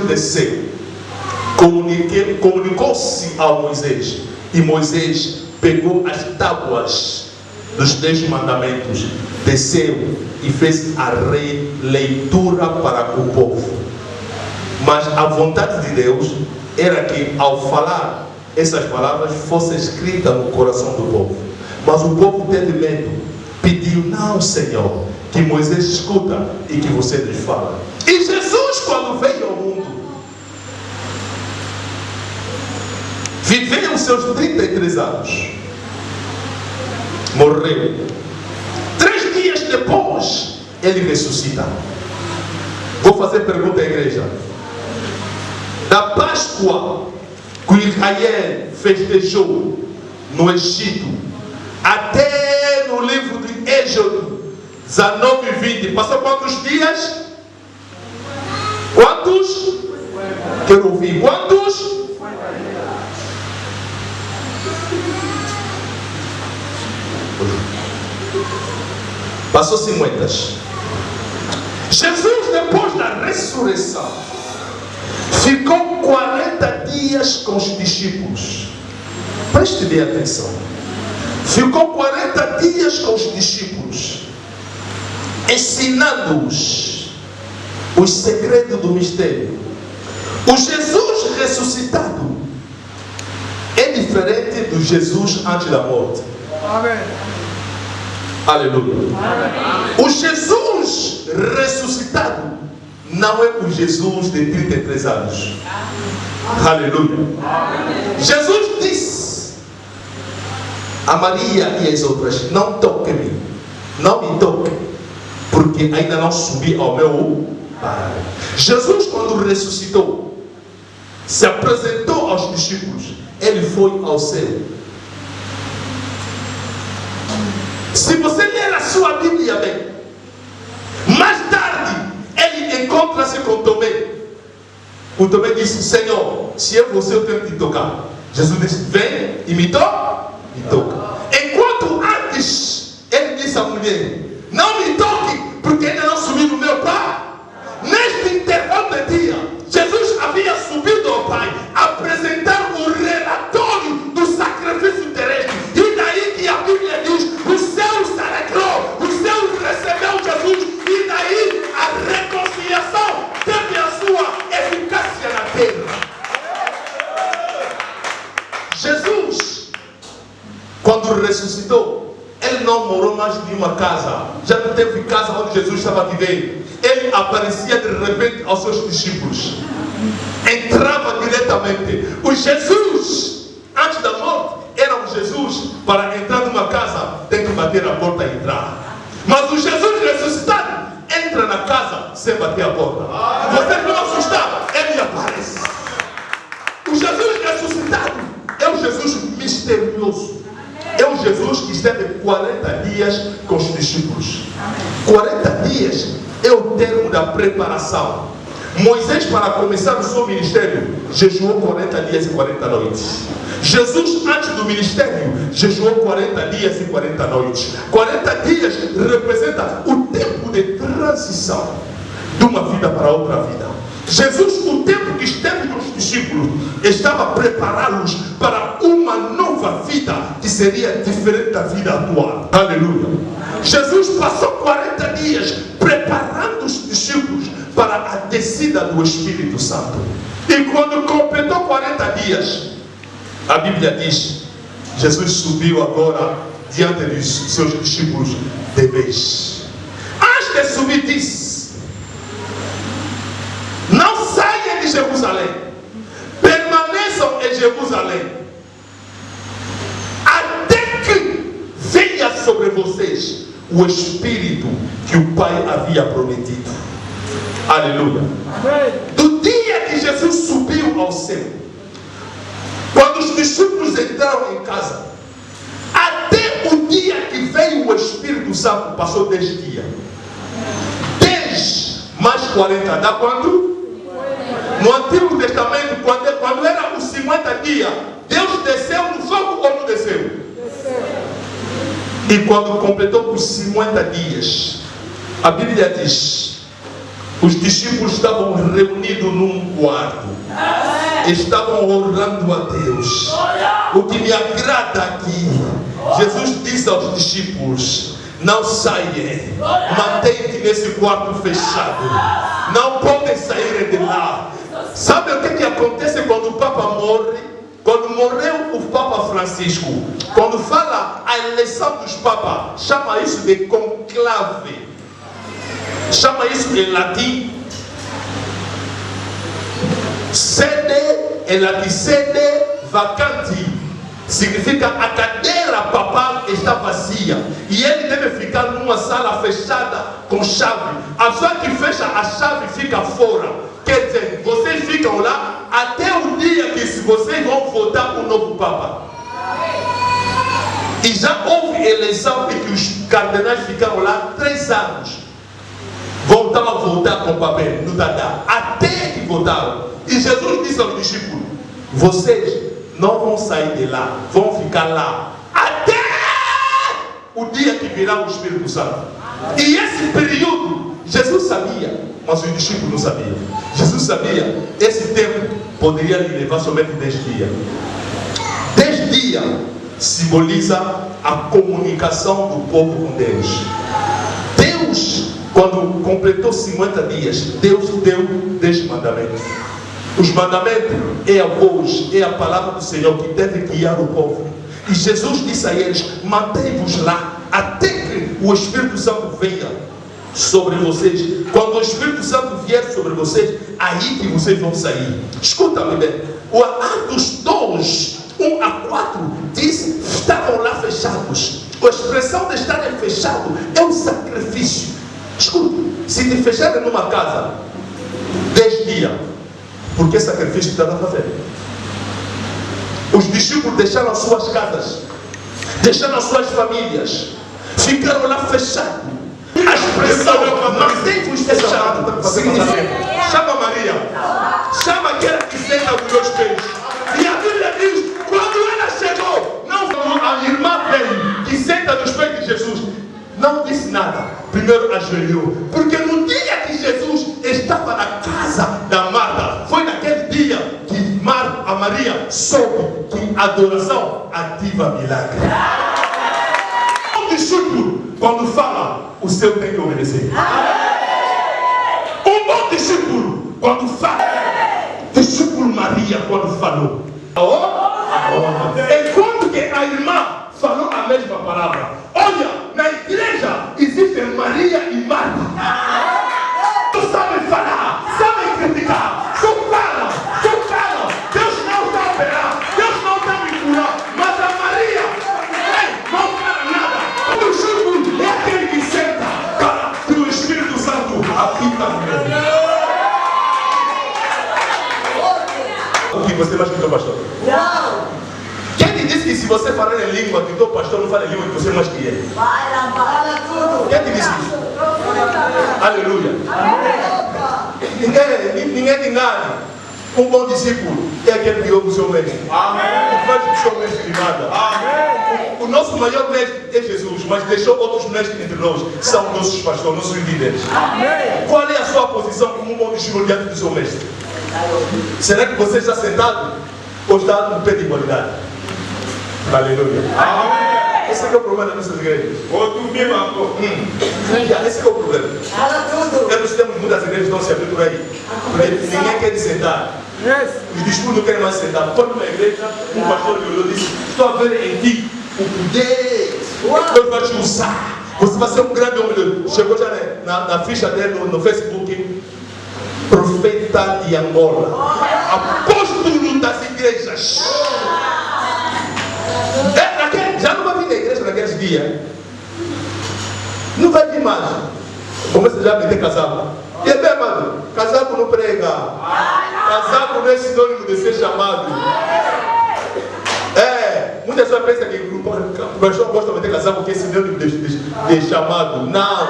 desceu, comunicou-se a Moisés, e Moisés pegou as tábuas dos 10 mandamentos, desceu e fez a releitura para o povo. Mas a vontade de Deus era que, ao falar essas palavras, fosse escrita no coração do povo. Mas o povo teve medo, pediu: não, Senhor, que Moisés escuta e que você nos fala. E Jesus, quando veio ao mundo, viveu os seus 33 anos, morreu. 3 dias depois, ele ressuscita. Vou fazer pergunta à igreja. Da Páscoa que Israel festejou no Egito, até no livro de Êxodo 19 e 20, passou quantos dias? Quantos? Quero ouvir. Quantos? Passou 50. Jesus, depois da ressurreição, ficou 40 dias com os discípulos. Preste bem atenção. Ficou 40 dias com os discípulos, ensinando-os os segredos do mistério. O Jesus ressuscitado é diferente do Jesus antes da morte. Amém. Aleluia. Amém. O Jesus ressuscitado não é o Jesus de 33 anos. Aleluia. Amém. Jesus disse a Maria e as outras: não toque-me, não me toque, porque ainda não subi ao meu Pai. Jesus, quando ressuscitou, se apresentou aos discípulos, ele foi ao céu. Se você ler a sua Bíblia bem, mais tarde ele encontra-se com Tomé. O Tomé disse: Senhor, se é você, eu tenho que te tocar. Jesus disse: vem e me toca. Enquanto antes ele disse à mulher: não me toque, porque ainda não subi no meu Pai. Neste intervalo de dia, Jesus havia subido ao Pai, apresentar o relatório do sacrifício terrestre. E daí que a Bíblia diz: o céu se alegrou, o céu recebeu Jesus. E daí a reconciliação teve a sua eficácia na terra. Jesus, quando ressuscitou, ele não morou mais em uma casa. Já não teve casa onde Jesus estava vivendo. Ele aparecia de repente aos seus discípulos. Entrava diretamente. O Jesus, antes da morte, era um Jesus, para entrar numa casa, tem que bater a porta e entrar. Mas o Jesus ressuscitado entra na casa sem bater a porta. Vocês não assustaram? Ele aparece. O Jesus ressuscitado é um Jesus misterioso. É um Jesus que esteve 40 dias com os discípulos. 40 dias é o termo da preparação. Moisés, para começar o seu ministério, jejuou 40 dias e 40 noites. Jesus, antes do ministério, jejuou 40 dias e 40 noites. 40 dias representa o tempo de transição de uma vida para outra vida. Jesus, o tempo que esteve com os discípulos, estava a prepará-los para uma nova vida que seria diferente da vida atual. Aleluia. Jesus passou 40 dias preparando os discípulos para a descida do Espírito Santo. E quando completou 40 dias, a Bíblia diz: Jesus subiu agora diante dos seus discípulos de vez. Antes de subir, disse: não saiam de Jerusalém, permaneçam em Jerusalém, até que venha sobre vocês o Espírito que o Pai havia prometido. Aleluia. Do dia que Jesus subiu ao céu, quando os discípulos entraram em casa, até o dia que veio o Espírito Santo, passou 10 dias. 10 mais 40, dá quanto? No Antigo Testamento, quando era os 50 dias, Deus desceu no fogo ou não desceu? Desceu. E quando completou os 50 dias, a Bíblia diz: Os discípulos estavam reunidos num quarto. Estavam orando a Deus. O que me agrada aqui, Jesus disse aos discípulos: não saiam, mantém-te nesse quarto fechado. Não podem sair de lá. Sabe o que acontece quando o Papa morre? Quando morreu o Papa Francisco, quando fala a eleição dos papas, chama isso de conclave. Chama isso em latim sede, em latim sede vacante. Significa a cadeira papal está vazia e ele deve ficar numa sala fechada com chave. A pessoa que fecha a chave fica fora. Quer dizer, vocês ficam lá até o dia que vocês vão votar o novo Papa. E já houve eleição em que os cardeais ficaram lá 3 anos. Voltaram a votar com papel no Dadá, até que votaram. E Jesus disse aos discípulos: vocês não vão sair de lá, vão ficar lá até o dia que virá o Espírito Santo. E esse período, Jesus sabia, mas os discípulos não sabiam. Jesus sabia, esse tempo poderia lhe levar somente 10 dias. 10 dias simboliza a comunicação do povo com Deus. Deus, quando completou 50 dias, Deus deu 10 mandamentos. Os mandamentos é a voz, é a palavra do Senhor que deve guiar o povo. E Jesus disse a eles: mantém-vos lá até que o Espírito Santo venha sobre vocês. Quando o Espírito Santo vier sobre vocês, aí que vocês vão sair. Escuta-me bem. O Atos 2, 1 a 4 diz: estavam lá fechados. A expressão de estarem fechados é um sacrifício. Escuta, se te fecharem numa casa 10 dias, por que sacrifício estava fazendo? Os discípulos deixaram as suas casas, deixaram as suas famílias, ficaram lá fechados. A expressão mantém-vos fechados significa: chama Maria, chama aquela que senta aos meus pés. E a Bíblia diz: quando ela chegou, não a irmã dele que senta nos pés de Jesus, não disse nada, primeiro ajoelhou, porque no dia que Jesus estava na casa da Marta, foi naquele dia que a Maria soube que a adoração ativa milagre. O discípulo, quando fala, o seu tem que obedecer. Um bom discípulo, quando fala, discípulo Maria, quando falou, enquanto que a irmã falou a mesma palavra. Olha, na igreja existem Maria e Marta. Não sabem falar, sabem criticar, só falam. Deus não está a operar, Deus não está a me curar, mas a Maria não fala nada. O discípulo é aquele que senta para que o Espírito Santo habita nele. O que você mais gritou, pastor? Não! Quem te disse que se você falar em língua, que o pastor não fala em língua, que você mais que ele? Fala tudo! Quem te disse isso? Aleluia! Ninguém te engane. Um bom discípulo é aquele que ouve o seu mestre. Amém. Faz o seu mestre de nada. Amém. O nosso maior mestre é Jesus, mas deixou outros mestres entre nós, que são nossos pastores, nossos líderes. Amém. Qual é a sua posição como um bom discípulo diante do seu mestre? Será que você está sentado ou está no pé de igualdade? Aleluia. Amém. Esse é o problema das nossas igrejas. Esse é o problema. Nós temos muitas igrejas que estão se abrindo por aí. Porque ninguém quer sentar. Os discípulos não querem mais sentar. Quando uma igreja, um pastor me olhou e disse: estou a ver em ti o poder. Deus vai te usar. Você vai ser um grande homem. Chegou já na ficha dele no Facebook: profeta de Angola, apóstolo das igrejas. Já não vai vir na igreja naqueles dias. Não vai vir mais. Começa já a meter casaco. E é bem, mano, casaco não prega. Casaco não é sinônimo de ser chamado. Muitas pessoas pensam que o pastor gosta de meter casaco porque é sinônimo de chamado. Não.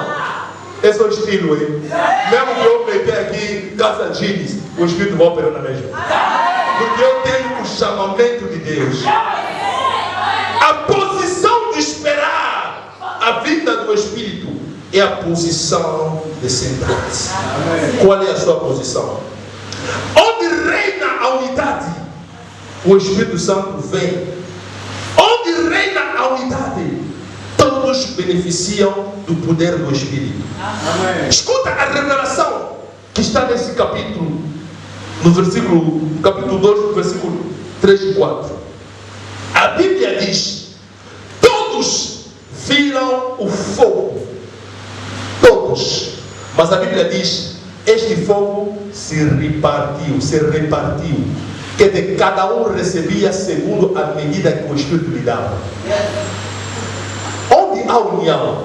É só estilo, hein? Mesmo que eu meter aqui casa jeans, o Espírito vai operar na mesma. Porque eu tenho o chamamento de Deus. A posição de esperar a vinda do Espírito é a posição de sentar-se. Qual é a sua posição? Onde reina a unidade, o Espírito Santo vem. Onde reina a unidade, todos beneficiam do poder do Espírito. Escuta a revelação que está nesse capítulo, no capítulo 2, versículo 3 e 4. A Bíblia diz: todos viram o fogo. Todos. Mas a Bíblia diz: este fogo se repartiu. Quer dizer, cada um recebia segundo a medida que o Espírito lhe dava. Onde há união,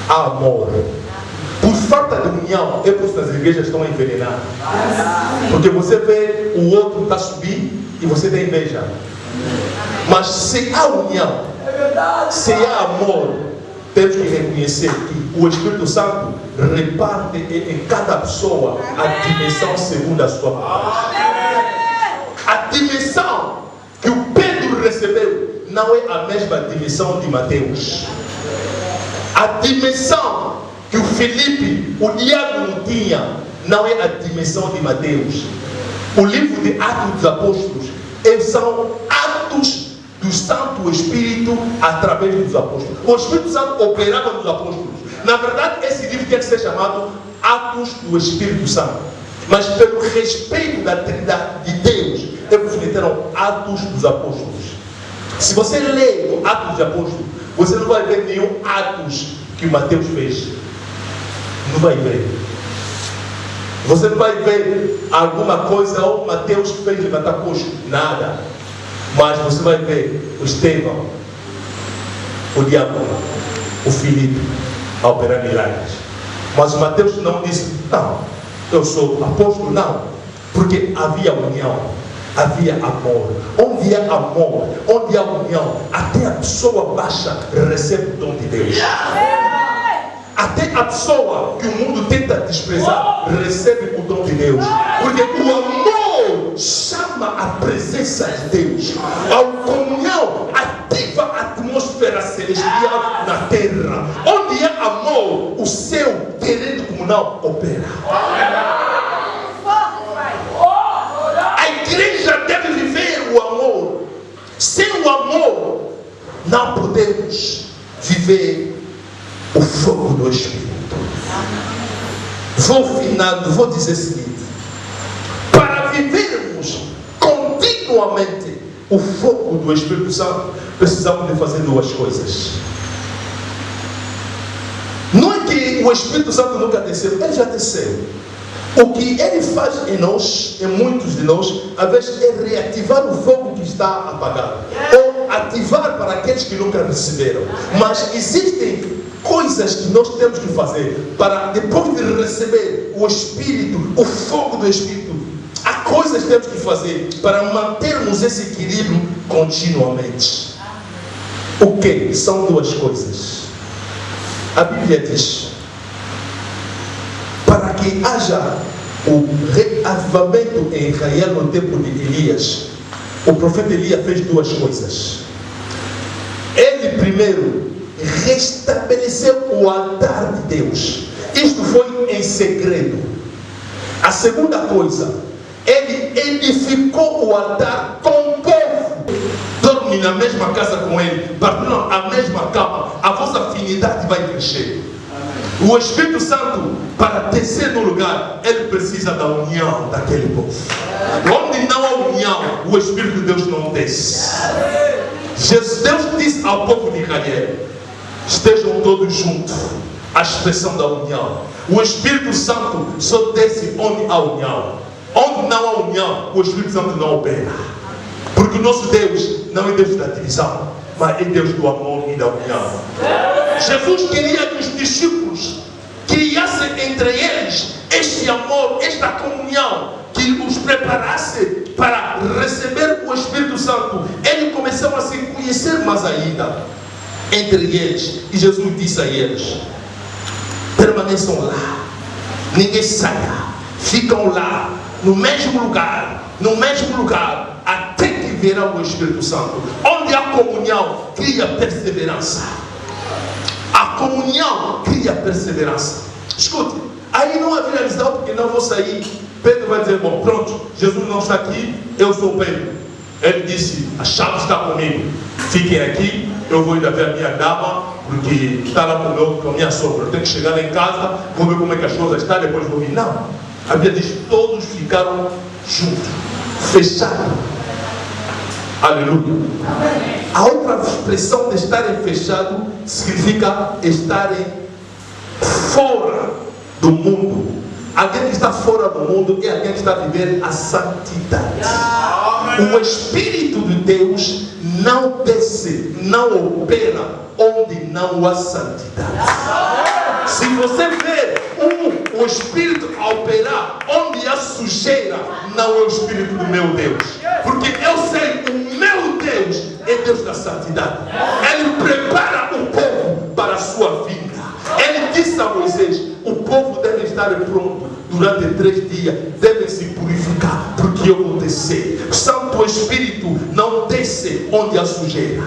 há amor. Por falta de união, é por isso que as igrejas estão envenenadas. Porque você vê o outro está subindo e você tem inveja. Mas se há união, se há amor, temos que reconhecer que o Espírito Santo reparte em cada pessoa a dimensão segundo a sua vontade. A dimensão que o Pedro recebeu não é a mesma dimensão de Mateus. A dimensão que o Felipe, o diácono tinha, não é a dimensão de Mateus. O livro de Atos dos Apóstolos são atos do Santo Espírito através dos apóstolos. O Espírito Santo operava nos apóstolos. Na verdade, esse livro tem que ser chamado Atos do Espírito Santo. Mas pelo respeito da Trindade de Deus, eles meteram Atos dos Apóstolos. Se você lê o Atos dos Apóstolos, você não vai ver nenhum Atos que Mateus fez. Não vai ver. Você não vai ver alguma coisa ou Mateus fez levantar coxo. Nada. Mas você vai ver o Estevão, o diácono, o Filipe a operar milagres. Mas o Mateus não disse: não, eu sou apóstolo, não. Porque havia união, havia amor. Onde há amor, onde há união, até a pessoa baixa recebe o dom de Deus. Até a pessoa que o mundo tenta desprezar recebe o dom de Deus. Porque o amor chama a presença de Deus. A comunhão ativa a atmosfera celestial na terra. Onde há amor, o seu querer comunal opera. A igreja deve viver o amor. Sem o amor, não podemos viver o fogo do Espírito. Vou dizer o seguinte: para vivermos continuamente o fogo do Espírito Santo, precisamos de fazer duas coisas. Não é que o Espírito Santo nunca desceu, ele já desceu. O que ele faz em nós, em muitos de nós, às vezes é reativar o fogo que está apagado, ou ativar para aqueles que nunca receberam. Mas existem coisas que nós temos que fazer para, depois de receber o Espírito, o fogo do Espírito, há coisas que temos que fazer para mantermos esse equilíbrio continuamente. O que? São duas coisas. A Bíblia diz: para que haja o reavivamento em Israel no tempo de Elias, o profeta Elias fez duas coisas. Ele primeiro restabeleceu o altar de Deus. Isto foi em segredo. A segunda coisa, ele edificou o altar com o povo. Dorme na mesma casa com ele, partilham a mesma cama, a vossa afinidade vai crescer. O Espírito Santo, para descer no lugar, ele precisa da união daquele povo. Onde não há união, o Espírito de Deus não desce. Deus disse ao povo de Israel: estejam todos juntos. A expressão da união. O Espírito Santo só desce onde há união. Onde não há união, o Espírito Santo não opera. Porque o nosso Deus não é Deus da divisão, mas é Deus do amor e da união. Jesus queria que os discípulos criassem entre eles este amor, esta comunhão, que os preparasse para receber o Espírito Santo. Eles começaram a se conhecer mais ainda entre eles. E Jesus disse a eles: permaneçam lá, ninguém saia, ficam lá, no mesmo lugar, até que verão o Espírito Santo. Onde há comunhão, cria perseverança. A comunhão cria perseverança. Escute, aí não havia visão, porque não vou sair. Pedro vai dizer, bom, pronto, Jesus não está aqui, eu sou Pedro. Ele disse, a chave está comigo, fiquem aqui, eu vou ainda ver a minha dama, porque está lá com a minha sogra. Eu tenho que chegar lá em casa, vou ver como é que as coisas estão, depois vou vir. Não, a Bíblia diz, todos ficaram juntos, fechados. Aleluia. A outra expressão de estarem fechados significa estarem fora do mundo. Alguém que está fora do mundo é alguém que está a viver a santidade. O Espírito de Deus não desce, não opera onde não há santidade. Se você vê o Espírito a operar onde há sujeira, não é o Espírito do meu Deus. Porque eu sei, o meu Deus é Deus da santidade. Ele prepara o povo para a sua vinda. Ele disse a Moisés, o povo deve estar pronto durante 3 dias, devem se purificar, porque eu vou descer. O Santo Espírito não desce onde há sujeira.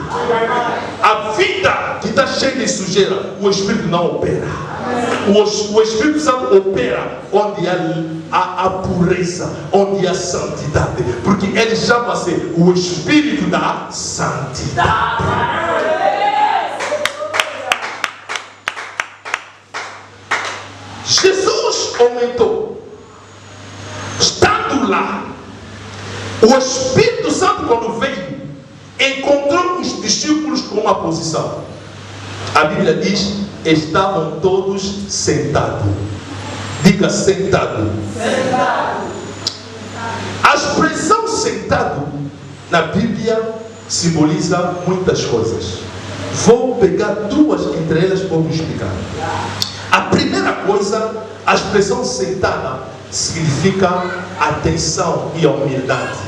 A vida que está cheia de sujeira, o Espírito não opera. O Espírito Santo opera onde há a pureza, onde há santidade, porque ele chama-se o Espírito da santidade. Jesus aumentou. Estando lá, o Espírito Santo, quando veio, encontrou os discípulos com uma posição. A Bíblia diz, estavam todos sentados. Diga sentado. Sentado. A expressão sentado na Bíblia simboliza muitas coisas. Vou pegar 2 entre elas para vos explicar. A primeira coisa, a expressão sentada significa atenção e a humildade.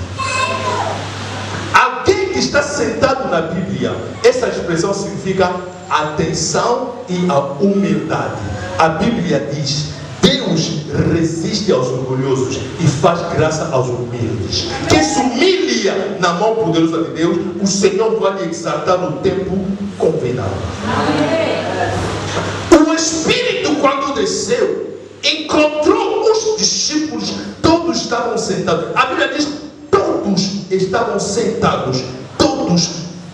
Alguém que está sentado na Bíblia, essa expressão significa atenção e a humildade. A Bíblia diz, Deus resiste aos orgulhosos e faz graça aos humildes. Quem se humilha na mão poderosa de Deus, o Senhor vai lhe exaltar no tempo convenado. O Espírito, quando desceu, encontrou os discípulos, todos estavam sentados. A Bíblia diz, todos estavam sentados, todos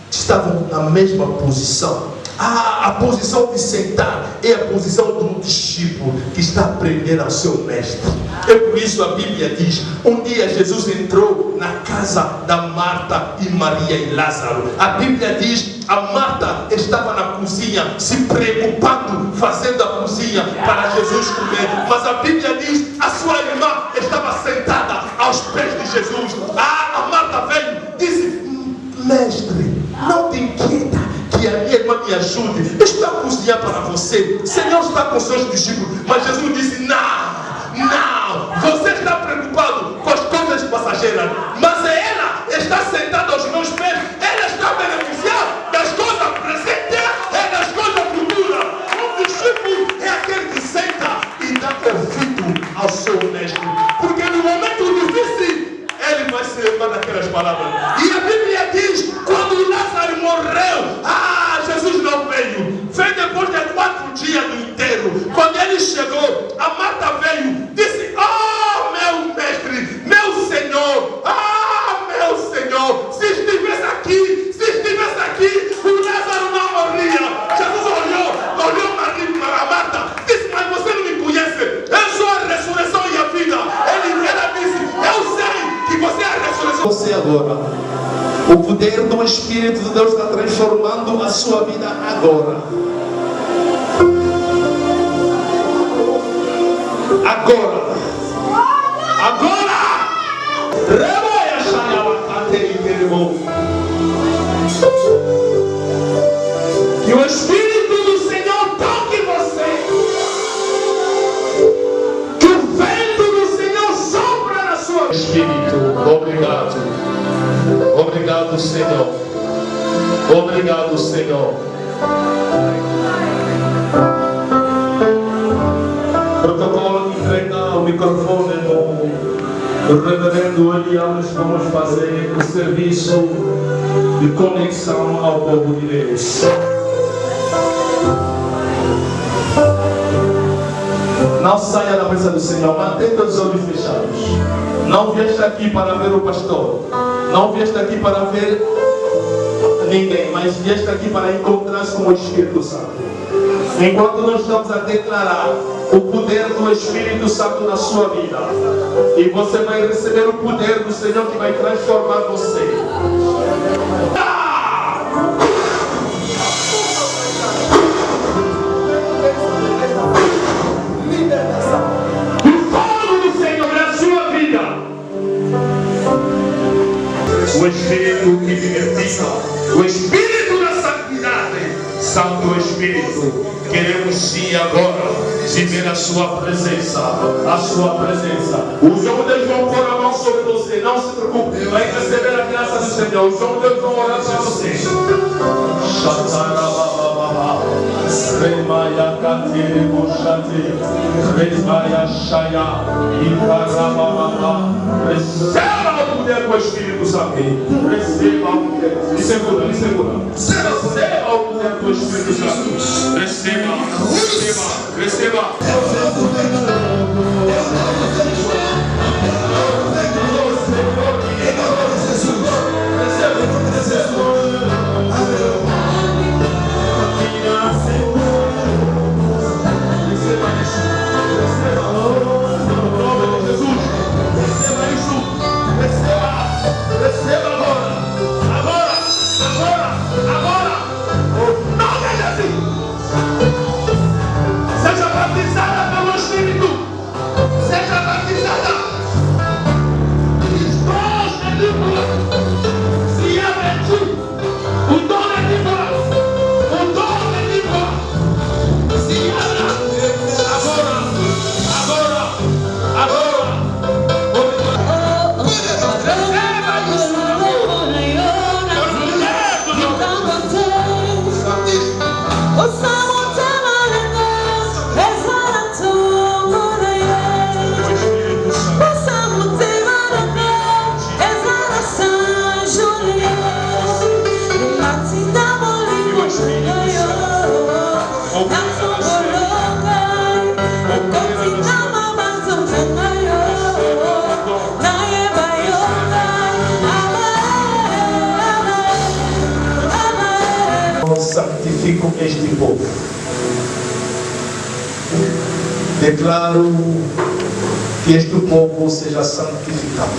estavam na mesma posição. A posição de sentar é a posição do discípulo que está a aprender ao seu mestre. É por isso a Bíblia diz, um dia Jesus entrou na casa da Marta e Maria e Lázaro. A Bíblia diz, a Marta estava na cozinha, se preocupando, fazendo a cozinha para Jesus comer. Mas a Bíblia diz, a sua irmã estava sentada aos pés de Jesus. A Marta veio e disse, mestre, não te inquieta que a minha irmã me ajude, eu estou a cozinhar para você, o Senhor está com seus discípulos. Mas Jesus disse, não, você está preocupado com as coisas passageiras, mas ela está sentada aos meus pés, ela está beneficiando das coisas presentes e das coisas futuras. Um discípulo é aquele que senta e dá ouvido ao seu mestre, porque no momento difícil ele vai se lembrar daquelas palavras. E a Bíblia diz, quando Lázaro morreu, Jesus não veio. Veio depois de 4 dias do inteiro. Quando ele chegou, a Marta veio, disse, meu mestre, meu Senhor, meu Senhor, se estivesse aqui, o Lázaro não morria. Jesus olhou para Marta, disse, mas você não me conhece, eu sou a ressurreição e a vida. Ela disse, eu sei que você é a ressurreição. Você agora, o poder do Espírito de Deus está transformando a sua vida agora. Agora. Que o Espírito do Senhor toque você. Que o vento do Senhor sopra na sua Espírito. Obrigado. Obrigado, Senhor. Obrigado, Senhor. Protocolo de entregar o microfone no reverendo Eliames. Vamos fazer o serviço de conexão ao povo de Deus. Não saia da presença do Senhor, mantenha os olhos fechados. Não vieste aqui para ver o pastor. Não vieste aqui para ver ninguém, mas vieste aqui para encontrar-se com o Espírito Santo. Enquanto nós estamos a declarar o poder do Espírito Santo na sua vida, e você vai receber o poder do Senhor que vai transformar você. O Espírito que vivifica, o Espírito da santidade, Santo Espírito, queremos sim agora viver a sua presença, a sua presença. Os homens vão pôr a mão sobre você, não se preocupe, vai receber a graça do Senhor. Os homens vão orar para você. Remaya Katiri Bushati, Remaya Shaya, Ikarababa. Receba o poder do Espírito Santo. Receba o poder. Me segura, me segura. Receba o poder do Espírito Santo. Receba, receba, receba. Santifico este povo. Declaro que este povo seja santificado,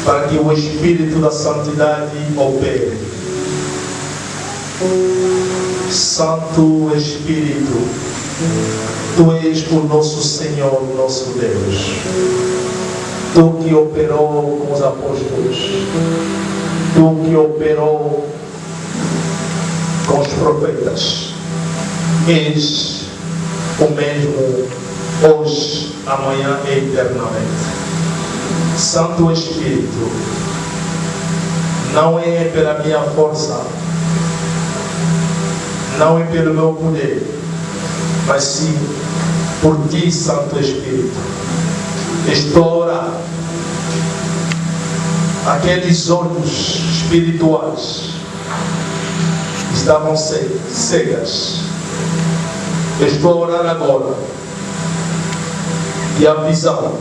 para que o Espírito da santidade opere. Santo Espírito, Tu és o nosso Senhor, o nosso Deus. Tu que operou com os apóstolos, Tu que operou com os profetas, és o mesmo hoje, amanhã e eternamente. Santo Espírito, não é pela minha força, não é pelo meu poder, mas sim por Ti, Santo Espírito. Estou a orar. Aqueles olhos espirituais estavam cegas. Estou a orar agora. E a visão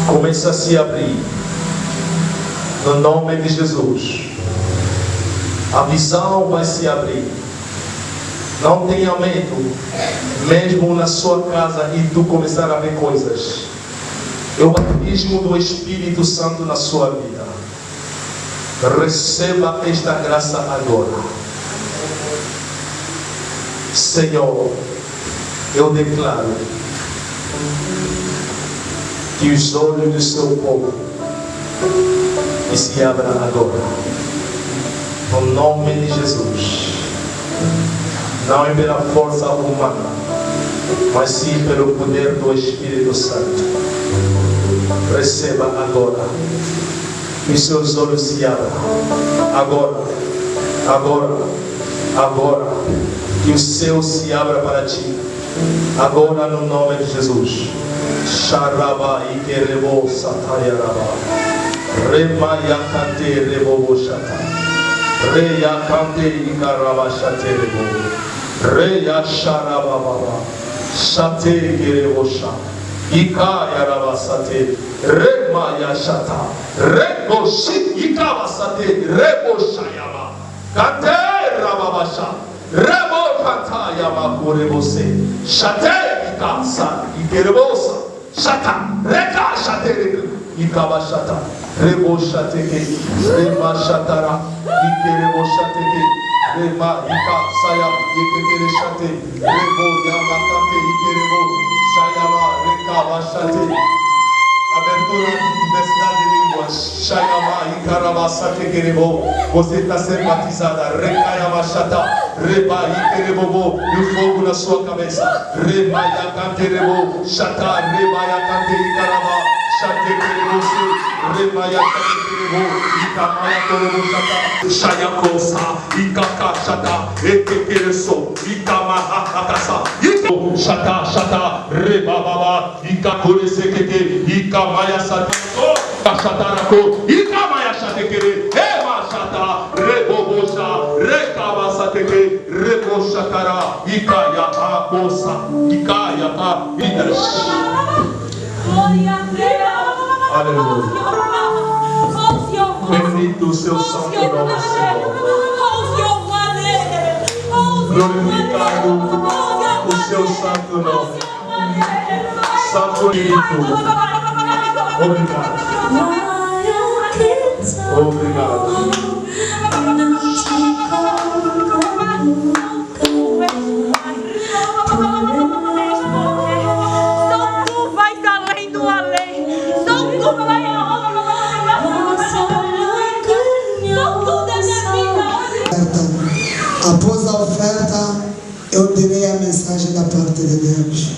começa a se abrir. No nome de Jesus. A visão vai se abrir. Não tenha medo. Mesmo na sua casa e tu começar a ver coisas. É o batismo do Espírito Santo na sua vida. Receba esta graça agora. Senhor, eu declaro que os olhos do seu povo se abram agora. No nome de Jesus. Não é pela força humana, mas sim pelo poder do Espírito Santo. Receba agora. Que os seus olhos se abram. Agora, agora, agora. Que o céu se abra para ti. Agora, no nome de Jesus. Sharaba e Kerebo Satayaraba. Remayakate Rebo Shata. Reyakante e Karaba Shaterebo. Reya Sharababa, Shate Gerebosha, Ika Yarabasate, Remaya Shata, Reboshi, Ika Basate, Reboshayama, Kate Rababasha, Rebo Katayama Kurebose, Shate Ikasa, Ikerebosa, Shata, Reka Shate, Ikabashata, Reboshateke, Rema Shatara, Ikereboshateke. Rema Ika Saya Ikekere Shate Rebo Yamakate Ikerebo Shayama Reka Shate. Abertura de diversidade de línguas. Shayama Ikarabasate Kerebo. Você está sendo batizada. Rekayama Shata. Reba Ikerebo. E o fogo na sua cabeça. Reba Yakante Rebo. Shata Reba Yakante Ikaraba. Shate Kerebo. Reba Yakante Kerebo. Ikamaya Kerebo Shata. Shayakosa. Ikaka Shata. Ekekereso. Ikamaha Akasa. Shata Shata. Reba Baba. Ikakorese Keke. Ikamaya Sata. Shatarako. Ikamaya Shatekere. Ema Shata. Rebobosha. Rekaba Sateke. Rebo Shatara. Ikaya Akosa. Ikaya A. Aleluia. Bendito o seu santo nome, Senhor. Glorificado o seu santo nome. Santo Espírito. Obrigado. Obrigado. Só tu vais além do além. Só tu vai Após a oferta, eu direi a mensagem da parte de Deus.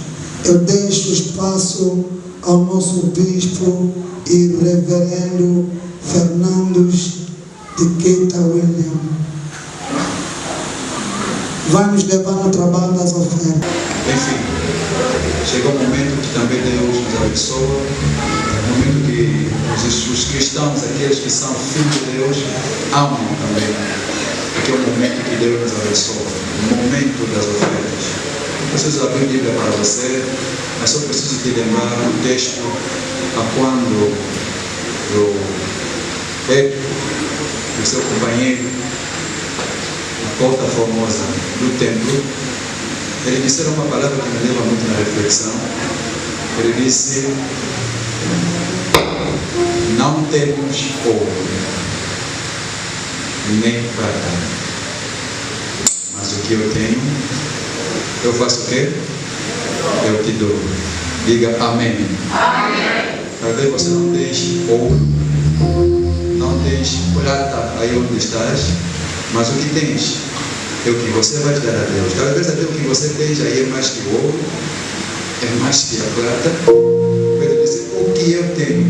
Eu deixo espaço ao nosso bispo e reverendo Fernandes de Keita William. Vai nos levar no trabalho das ofertas. Enfim, chegou o momento que também Deus nos abençoa, o momento que os cristãos, aqueles que são filhos de Deus, amam também. Porque é o momento que Deus nos abençoa, o momento das ofertas. Não preciso abrir a Bíblia para você, mas só preciso te lembrar um texto a quando o seu companheiro, na porta formosa do templo, ele disse uma palavra que me leva muito na reflexão. Ele disse: não temos ouro nem prata, mas o que eu tenho, eu faço o quê? Eu te dou. Diga amém. Amém. Talvez você não deixe ouro, não deixe prata aí onde estás, mas o que tens é o que você vai dar a Deus. Talvez até o que você tens aí é mais que o ouro, é mais que a prata. Ele disse: o que eu tenho,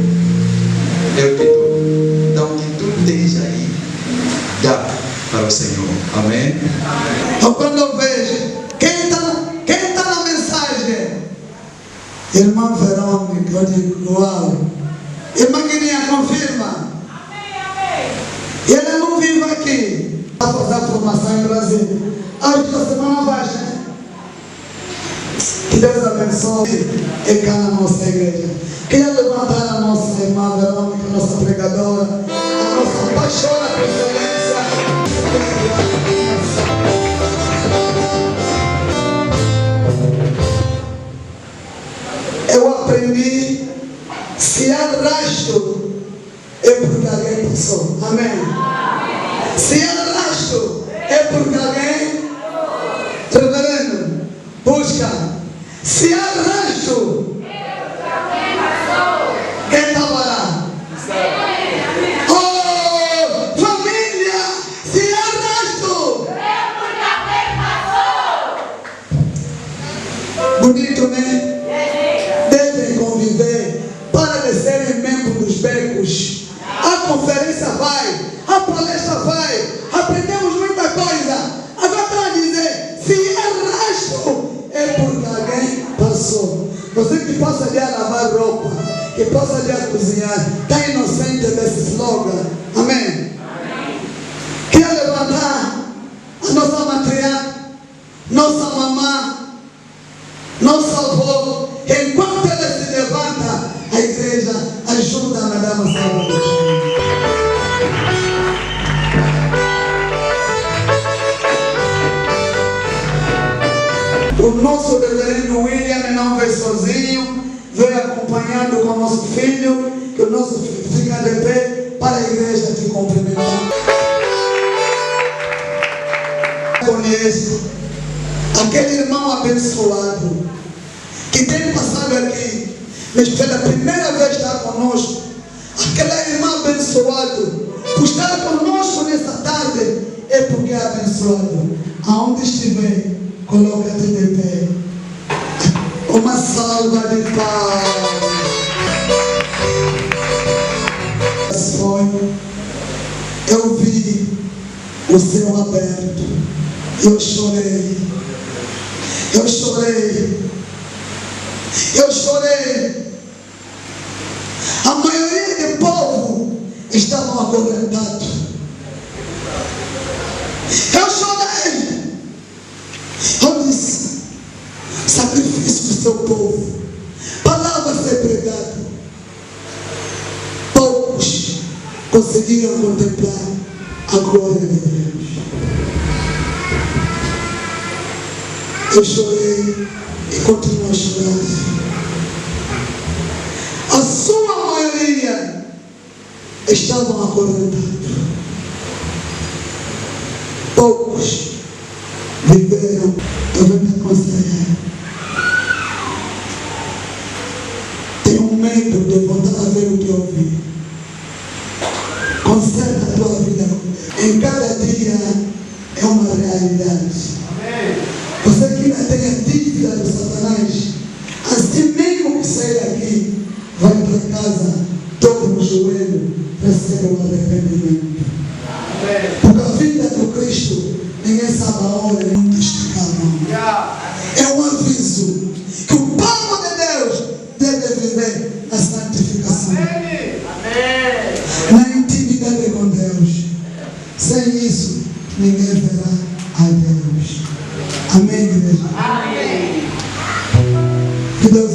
eu te dou. Então o que tu tens aí, dá para o Senhor. Amém? Então, quando eu vejo quem está na mensagem, irmã Verônica, eu digo: uau. Irmã Guininha, confirma. E ele não vive aqui. Vai fazer a formação em Brasília. Acho que a semana vai, né? Que Deus abençoe e cá na nossa igreja. Queria levantar a nossa irmã Verônica, a nossa pregadora, a nossa apaixonada por excelência. Eu aprendi, se há rastro, é porque alguém passou. Amém? Se há rastro, é porque alguém, reverendo, busca. Se há rastro, quem estava lá? Oh, família, se há rastro, bonito, né? Devem conviver para serem membros dos becos. A conferência vai, a palestra vai, aprendemos muita coisa. Agora para dizer, se é rastro, é porque alguém passou. Você que passa ali a lavar roupa, que passa ali a cozinhar, está inocente desse slogan. Amém? Quer levantar a nossa matriarca, nossa conhece aquele irmão abençoado que tem passado aqui, mas pela primeira vez está conosco. Aquela irmã abençoada, por estar conosco nessa tarde, é porque é abençoado. Aonde estiver, coloca-te de pé. Uma salva de palmas. Eu vi o céu aberto. Eu chorei. Eu chorei. Eu chorei. A maioria do povo estavam acorrentados. Eu chorei. Eu disse: sacrifício do seu povo, palavra ser pregada. Poucos conseguiram contemplar a glória de Deus. Eu chorei e continuo a chorar. A sua maioria estavam acorrentados. Poucos viveram. Eu vou me aconselhar. Tenho medo de voltar a ver o que eu vi. Conserta a tua vida. Em cada dia é uma realidade. Você que ainda tem a dívida do Satanás, assim mesmo que sair daqui, vai para casa, toca no joelho, recebe um arrependimento. Porque a vida do Cristo, ninguém sabe a hora, nem esticar a mão. É um aviso que o povo de Deus deve viver na santificação, na intimidade com Deus. Sem isso, ninguém verá a Deus. Amém, igreja? Amém. Que Deus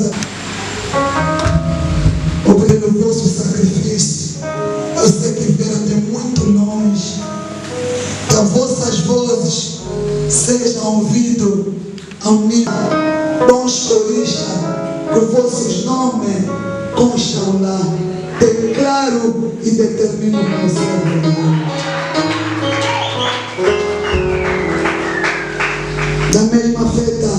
obrigado pelo vosso sacrifício. Eu sei que vieram de muito longe. Que as vossas vozes sejam ouvidas ao nível bons coristas, que os vossos nomes constam lá. Declaro e determino o conselho. Da mesma feita,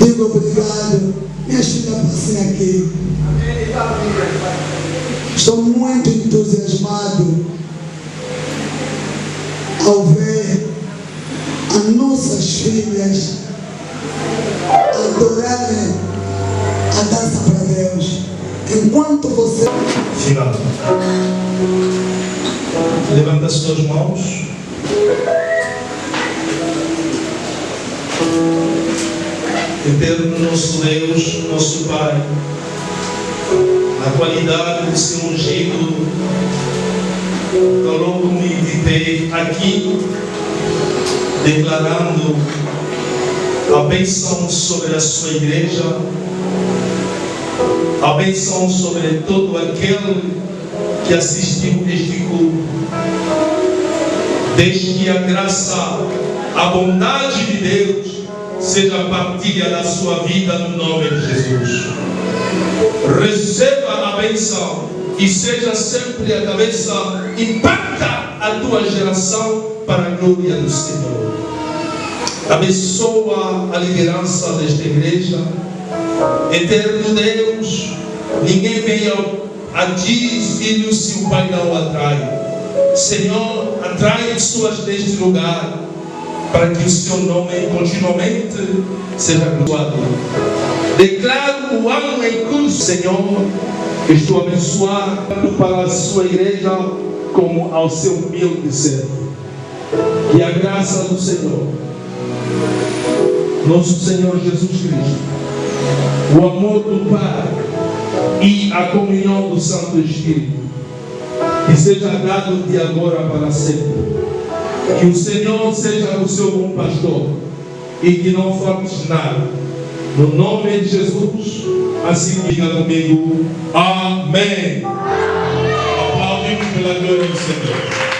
digo obrigado. Minhas filhas passem aqui. Estou muito entusiasmado ao ver as nossas filhas adorarem a dança para Deus. Enquanto você... Final. Levanta as suas mãos. Eterno nosso Deus, nosso Pai, na qualidade de ser ungido, coloco-me de pé aqui, declarando a bênção sobre a sua igreja, a bênção sobre todo aquele que assistiu este culto. Desde que a graça, a bondade de Deus seja a partilha da sua vida no nome de Jesus. Receba a bênção e seja sempre a cabeça, impacta a tua geração para a glória do Senhor. Abençoa a liderança desta igreja. Eterno Deus, ninguém venha a ti, filho, se o Pai não o atrai. Senhor, atrai pessoas neste lugar, para que o seu nome continuamente seja glorificado. Declaro o ano em curso, Senhor, que estou abençoado para a sua igreja como ao seu humilde servo. Que a graça do Senhor, nosso Senhor Jesus Cristo, o amor do Pai e a comunhão do Santo Espírito, que seja dado de agora para sempre. Que o Senhor seja o seu bom pastor e que não falte nada. No nome de Jesus, assim diga comigo. Amém. Aplaudimos pela glória do Senhor.